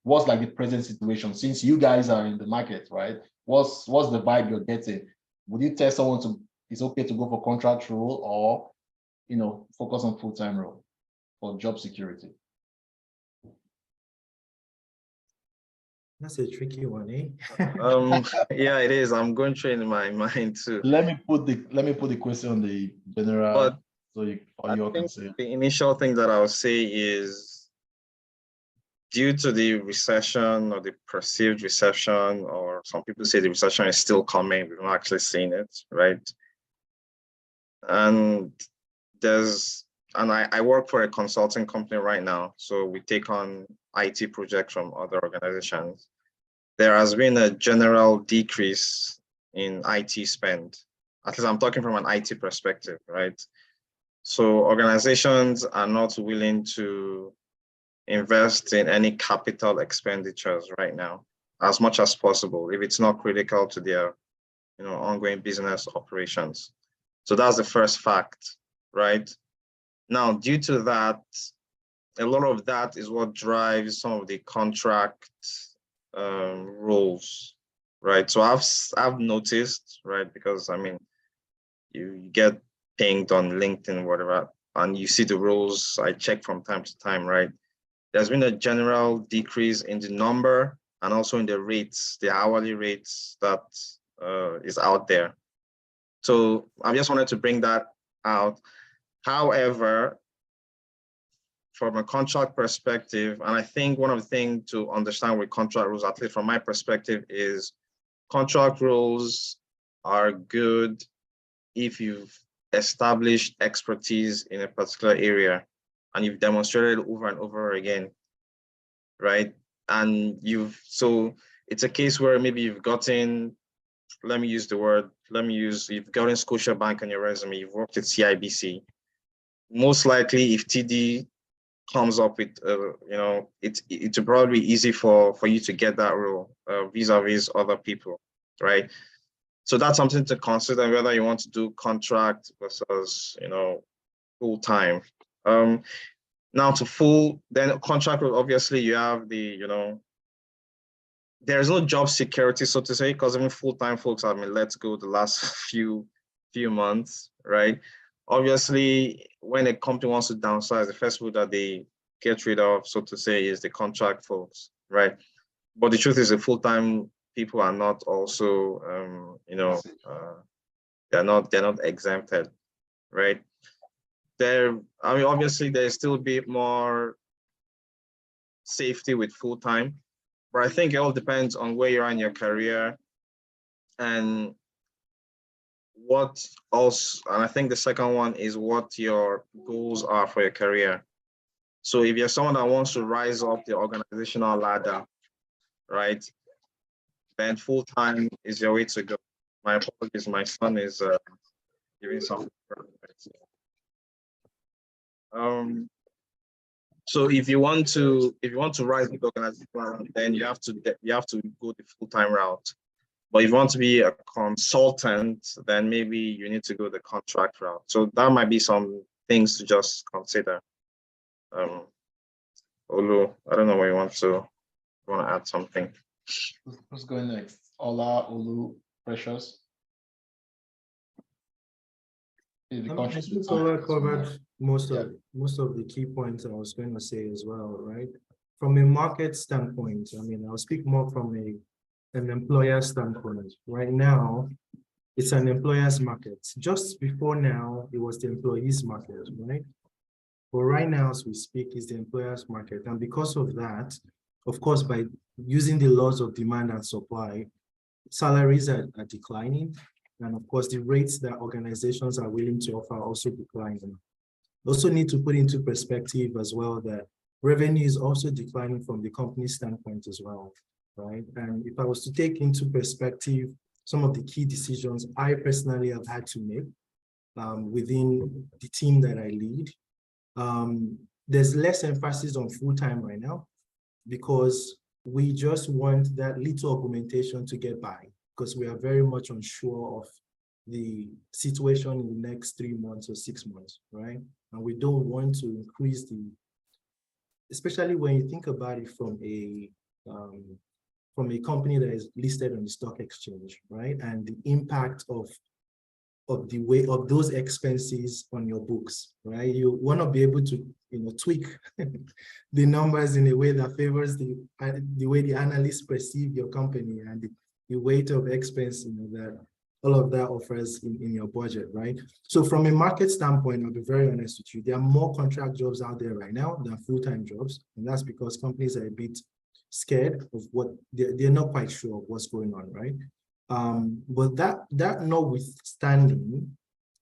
what's like the present situation, since you guys are in the market, right? What's the vibe you're getting? Would you tell someone it's okay to go for contract role or, focus on full-time role for job security? That's a tricky one, eh? Yeah, it is. I'm going through in my mind too. Let me put the question on the general, but so you can say. The initial thing that I would say is, due to the recession or the perceived recession, or some people say the recession is still coming, we've not actually seen it, right? And I work for a consulting company right now, so we take on IT projects from other organizations. There has been a general decrease in IT spend. At least I'm talking from an IT perspective, right? So organizations are not willing to invest in any capital expenditures right now, as much as possible, if it's not critical to their, ongoing business operations. So that's the first fact, right? Now, due to that, a lot of that is what drives some of the contract roles, right? So I've noticed, right, because you get pinged on LinkedIn, whatever, and you see the roles I check from time to time, right? There's been a general decrease in the number and also in the rates, the hourly rates that is out there. So I just wanted to bring that out. However, from a contract perspective, and I think one of the things to understand with contract rules, at least from my perspective, is contract rules are good if you've established expertise in a particular area and you've demonstrated over and over again, right? And so it's a case where maybe you've gotten, you've gotten Scotiabank on your resume, you've worked at CIBC. Most likely, if TD comes up with, it's probably easy for you to get that role vis-a-vis other people, right? So that's something to consider, whether you want to do contract versus, full time. Now then contract role, obviously you have the, there's no job security, so to say, because even full-time folks have been let go the last few months, right? Obviously, when a company wants to downsize, the first people that they get rid of, so to say, is the contract folks, right? But the truth is, the full-time people are not also, they're not exempted, right? Obviously, there's still a bit more safety with full-time, but I think it all depends on where you are in your career and and I think the second one is what your goals are for your career. So if you're someone that wants to rise up the organizational ladder, right, then full-time is your way to go. My apologies, my son is giving something. So if you want to rise up the organizational, then you have to go the full-time route. But if you want to be a consultant, then maybe you need to go the contract route. So that might be some things to just consider. Olu, I don't know where you want to add something. Who's going next? Ola, Olu, Precious. I think Ola covered most of the key points I was going to say as well, right? From a market standpoint, I mean, I'll speak more from an employer standpoint. Right now, it's an employer's market. Just before now, it was the employees' market, right? But right now, as we speak, is the employer's market. And because of that, of course, by using the laws of demand and supply, salaries are declining. And of course, the rates that organizations are willing to offer are also declining. Also need to put into perspective as well that revenue is also declining from the company standpoint as well, right? And if I was to take into perspective some of the key decisions I personally have had to make within the team that I lead, there's less emphasis on full-time right now because we just want that little augmentation to get by, because we are very much unsure of the situation in the next 3 months or 6 months, right? And we don't want to increase especially when you think about it from a company that is listed on the stock exchange, right? And the impact of those expenses on your books, right? You want to be able to, tweak the numbers in a way that favors the way the analysts perceive your company and the weight of expense, that all of that offers in your budget, right? So from a market standpoint, I'll be very honest with you, there are more contract jobs out there right now than full-time jobs, and that's because companies are a bit scared of what they're not quite sure of what's going on, right? But that notwithstanding,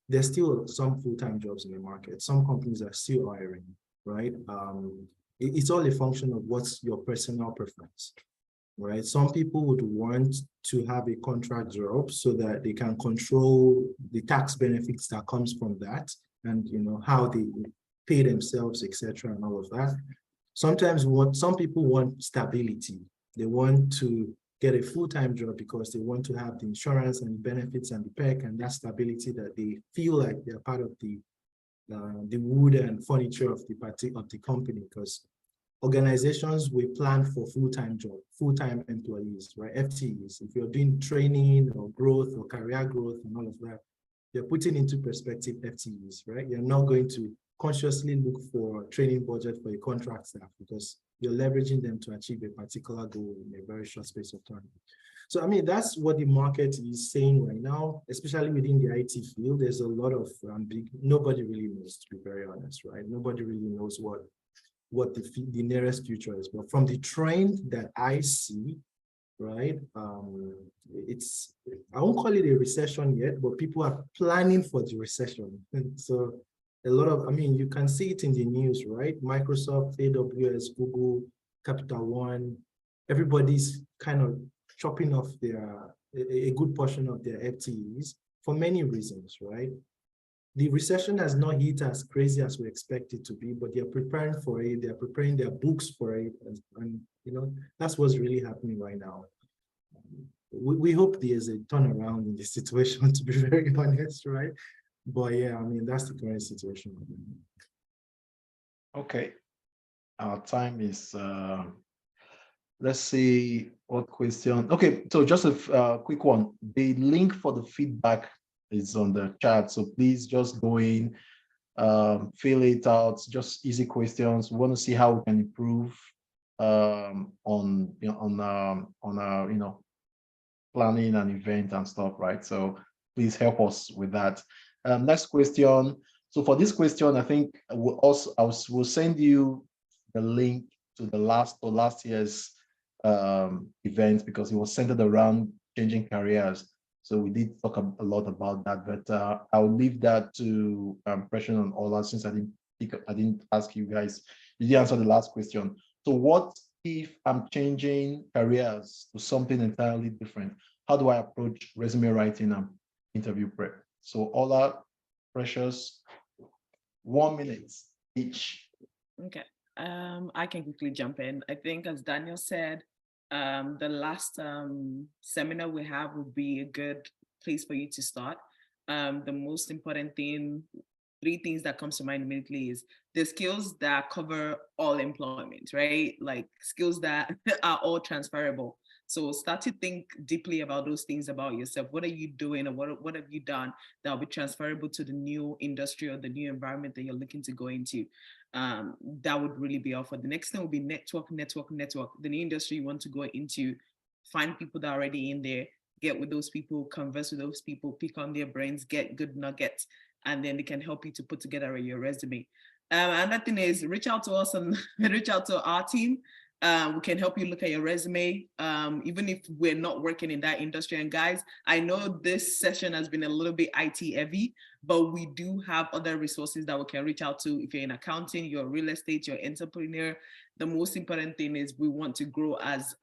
there's still some full-time jobs in the market. Some companies are still hiring, right? It's all a function of what's your personal preference, right? Some people would want to have a contract job so that they can control the tax benefits that comes from that, and how they pay themselves, etc., and all of that. Sometimes some people want stability. They want to get a full-time job because they want to have the insurance and the benefits and the perk and that stability that they feel like they're part of the wood and furniture of the company, because organizations will plan for full-time employees, right? FTEs. If you're doing training or growth or career growth and all of that, you're putting into perspective FTEs, right? You're not going to consciously look for training budget for a contract staff because you're leveraging them to achieve a particular goal in a very short space of time. So, I mean, that's what the market is saying right now, especially within the IT field. There's a lot of nobody really knows, to be very honest, right? Nobody really knows what the nearest future is. But from the trend that I see, right, I won't call it a recession yet, but people are planning for the recession. And so a lot of, you can see it in the news, right? Microsoft, AWS, Google, Capital One, everybody's kind of chopping off a good portion of their FTEs for many reasons, right? The recession has not hit as crazy as we expect it to be, but they're preparing for it. They're preparing their books for it. And that's what's really happening right now. We hope there's a turnaround in the situation, to be very honest, right? But yeah, that's the current situation. Okay. Our time is, let's see what question. Okay, so just a quick one. The link for the feedback is on the chat, so please just go in, fill it out. Just easy questions. We want to see how we can improve on planning an event and stuff, right? So please help us with that. Next question. So for this question, I think we'll send you the link to the last year's event, because it was centered around changing careers. So we did talk a lot about that, but I'll leave that to Precious and Ola, since I didn't ask you guys you did answer the last question. So what if I'm changing careers to something entirely different? How do I approach resume writing and interview prep? So Ola, Precious, 1 minute each. Okay. I can quickly jump in. I think, as Daniel said, the last seminar we have would be a good place for you to start. The most important thing, 3 things that comes to mind immediately is the skills that cover all employment, right? Like skills that are all transferable. So start to think deeply about those things about yourself. What are you doing, or what have you done that will be transferable to the new industry or the new environment that you're looking to go into? That would really be all. For the next thing will be network. The new industry you want to go into, find people that are already in there, get with those people, converse with those people, pick on their brains, get good nuggets, and then they can help you to put together your resume. Another thing is reach out to us and reach out to our team. We can help you look at your resume, even if we're not working in that industry. And guys, I know this session has been a little bit IT heavy, but we do have other resources that we can reach out to. If you're in accounting, you're real estate, you're entrepreneur, the most important thing is we want to grow as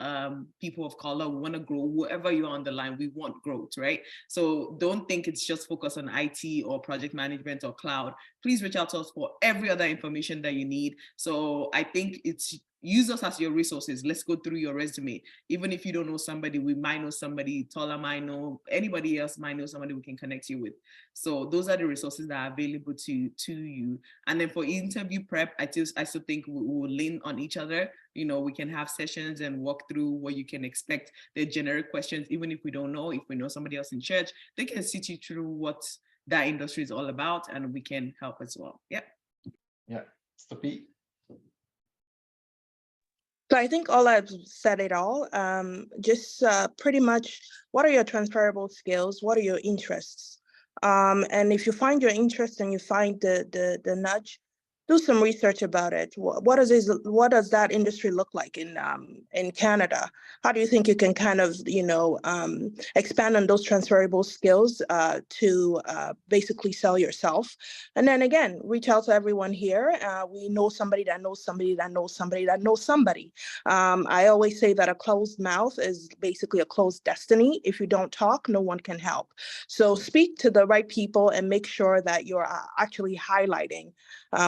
people of color. We want to grow wherever you're on the line. We want growth, right? So don't think it's just focused on IT or project management or cloud. Please reach out to us for every other information that you need. So I think it's use us as your resources. Let's go through your resume. Even if you don't know somebody, we might know somebody, Tola might know, anybody else might know somebody we can connect you with. So those are the resources that are available to you. And then for interview prep, I still think we will lean on each other. You know, we can have sessions and walk through what you can expect. The generic questions, even if we don't know, if we know somebody else in church, they can sit you through what that industry is all about, and we can help as well. Yeah. Yeah. Stoppy. So I think all I've said it all. Just pretty much, what are your transferable skills? What are your interests? And if you find your interest and you find the nudge, do some research about it. What does that industry look like in Canada? How do you think you can kind of expand on those transferable skills to basically sell yourself? And then again, reach out to everyone here. We know somebody that knows somebody that knows somebody that knows somebody. I always say that a closed mouth is basically a closed destiny. If you don't talk, no one can help. So speak to the right people and make sure that you're actually highlighting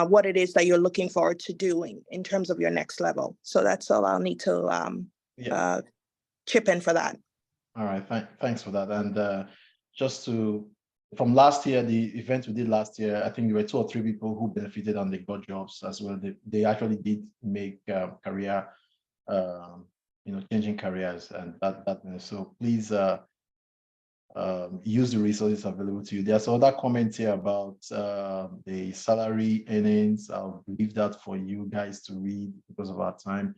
what it is that you're looking forward to doing in terms of your next level. So that's all I'll need to chip in for that. All right, thanks for that. And just from last year, the event we did last year, I think there were 2 or 3 people who benefited and they got jobs as well. They actually did make career, changing careers, and that. So please use the resources available to you. There's other comments here about the salary earnings. I'll leave that for you guys to read because of our time.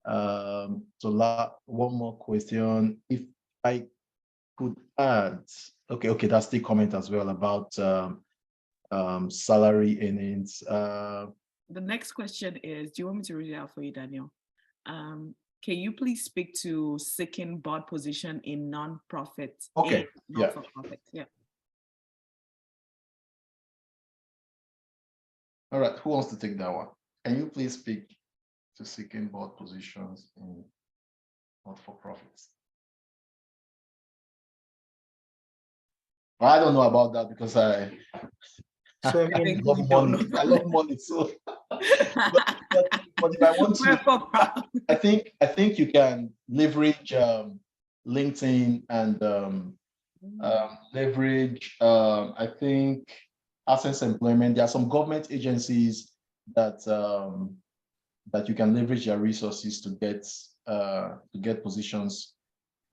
So one more question. If I could add, okay, that's the comment as well about salary earnings. The next question is, do you want me to read it out for you, Daniel? Can you please speak to seeking board position in non-profit? Okay, not-for-profit? Yeah. All right, who wants to take that one? Can you please speak to seeking board positions in not-for-profits? I don't know about that because I love money, so but if I want to, I think you can leverage LinkedIn and leverage I think Access Employment. There are some government agencies that that you can leverage your resources to get positions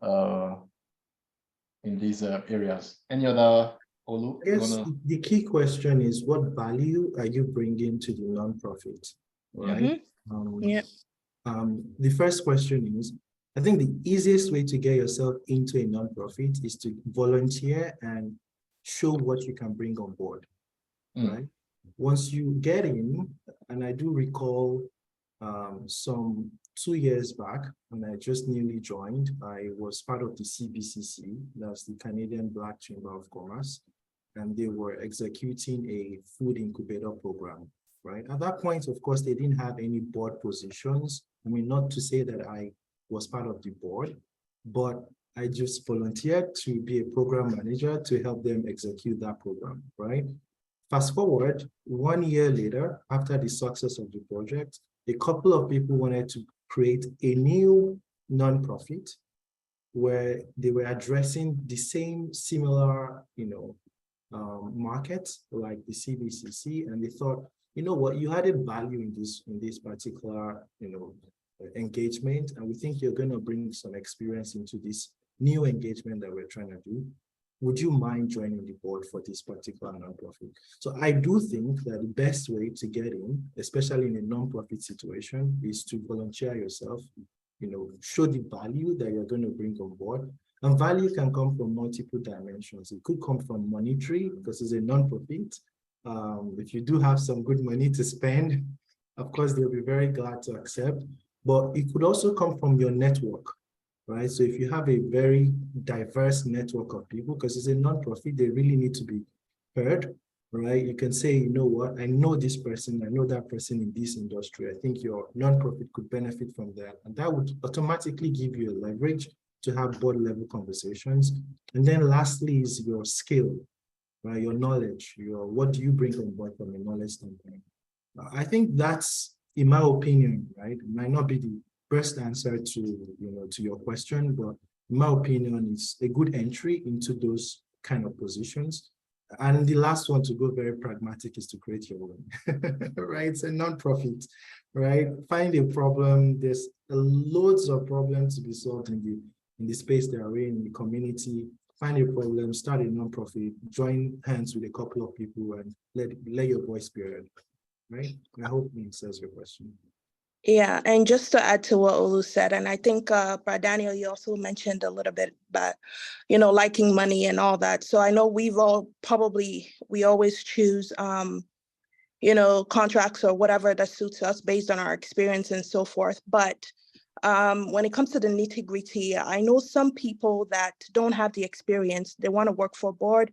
in these areas. Any other, Olu? I guess the key question is, what value are you bringing to the nonprofit, right? The first question is, I think the easiest way to get yourself into a nonprofit is to volunteer and show what you can bring on board, right? Once you get in, and I do recall some 2 years back, when I just newly joined, I was part of the CBCC, that's the Canadian Black Chamber of Commerce, and they were executing a food incubator program. right? At that point, of course, they didn't have any board positions. I mean, not to say that I was part of the board, but I just volunteered to be a program manager to help them execute that program, right? Fast forward 1 year later, after the success of the project, a couple of people wanted to create a new nonprofit where they were addressing the same similar, markets like the CBCC, and they thought, you know what, you added value in this particular, engagement, and we think you're going to bring some experience into this new engagement that we're trying to do. Would you mind joining the board for this particular nonprofit? So I do think that the best way to get in, especially in a nonprofit situation, is to volunteer yourself, show the value that you're going to bring on board. And value can come from multiple dimensions. It could come from monetary, because it's a nonprofit. If you do have some good money to spend, of course, they'll be very glad to accept. But it could also come from your network, right? So if you have a very diverse network of people, because it's a nonprofit, they really need to be heard, right? You can say, you know what, I know this person, I know that person in this industry. I think your nonprofit could benefit from that. And that would automatically give you a leverage to have board level conversations. And then lastly is your skill, right? Your knowledge, what do you bring on board from a knowledge standpoint? I think that's, in my opinion, right? It might not be the best answer to your question, but in my opinion, it's a good entry into those kind of positions. And the last one, to go very pragmatic, is to create your own, right? It's a nonprofit, right? Find a problem. There's loads of problems to be solved in the space they are in the community. Find a problem, start a nonprofit, join hands with a couple of people, and let your voice be heard, right? I hope it answers your question. Yeah, and just to add to what Olu said, and I think, Brad Daniel, you also mentioned a little bit about, liking money and all that. So I know we always choose, contracts or whatever that suits us based on our experience and so forth. But when it comes to the nitty gritty, I know some people that don't have the experience. They want to work for a board.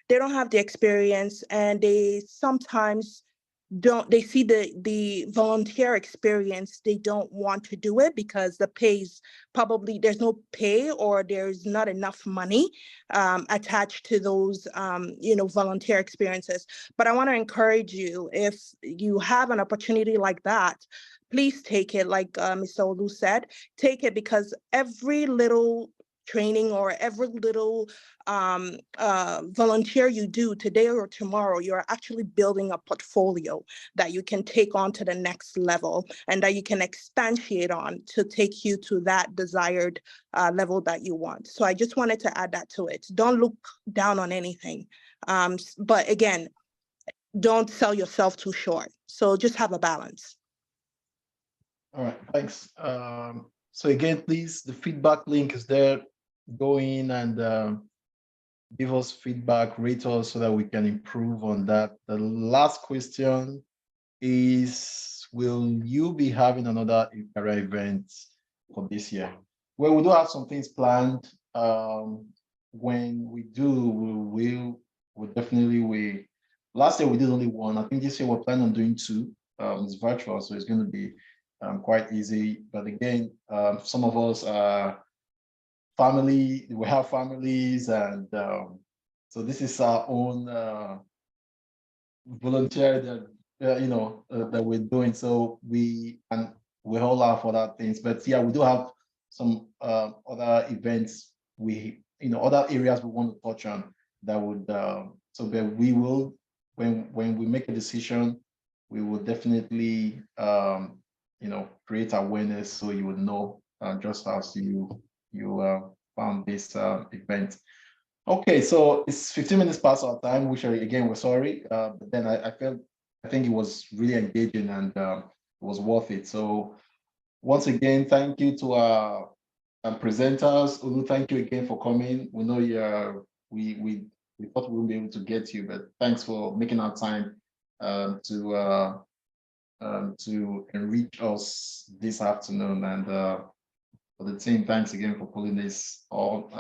They don't have the experience, and they sometimes they see the volunteer experience, they don't want to do it because the pay is probably, there's no pay or there's not enough money attached to those volunteer experiences. But I want to encourage you, if you have an opportunity like that, please take it. Like Mr. Olu said, take it, because every little training or every little volunteer you do today or tomorrow, you're actually building a portfolio that you can take on to the next level and that you can expatiate on to take you to that desired level that you want. So I just wanted to add that to it. Don't look down on anything. But again, don't sell yourself too short. So just have a balance. All right, thanks. So again, please, the feedback link is there. Go in and give us feedback, rate us so that we can improve on that. The last question is, will you be having another career event for this year? Well, we do have some things planned. When we do, we'll definitely, last year we did only one. I think this year we're planning on doing two. It's virtual, so it's going to be quite easy. But again, some of us are family, we have families, and so this is our own volunteer that we're doing. So we all have other things, but yeah, we do have some other events. Other areas we want to touch on that would. So that we will, when we make a decision, we will definitely create awareness so you would know just as you found this event. Okay, so it's 15 minutes past our time, which again, we're sorry, but then I think it was really engaging and it was worth it. So once again, thank you to our presenters. Olu, thank you again for coming. We know we thought we wouldn't be able to get you, but thanks for making our time to enrich us this afternoon. And for the team, thanks again for pulling this off.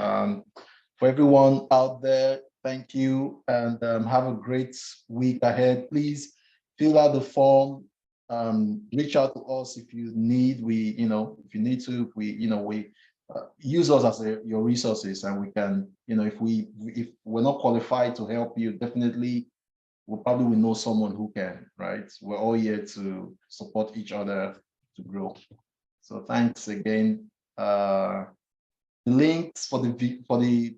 For everyone out there, thank you, and have a great week ahead. Please fill out the form, reach out to us if you need. We, if you need to, we use us as your resources, and we can, if we're not qualified to help you, definitely we probably will know someone who can, right? We're all here to support each other to grow. So thanks again. The links for the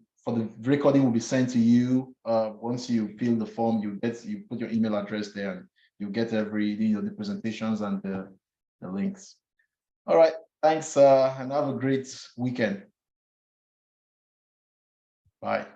recording will be sent to you. Once you fill the form, you put your email address there, and you get every the presentations and the links. All right, thanks, and have a great weekend. Bye.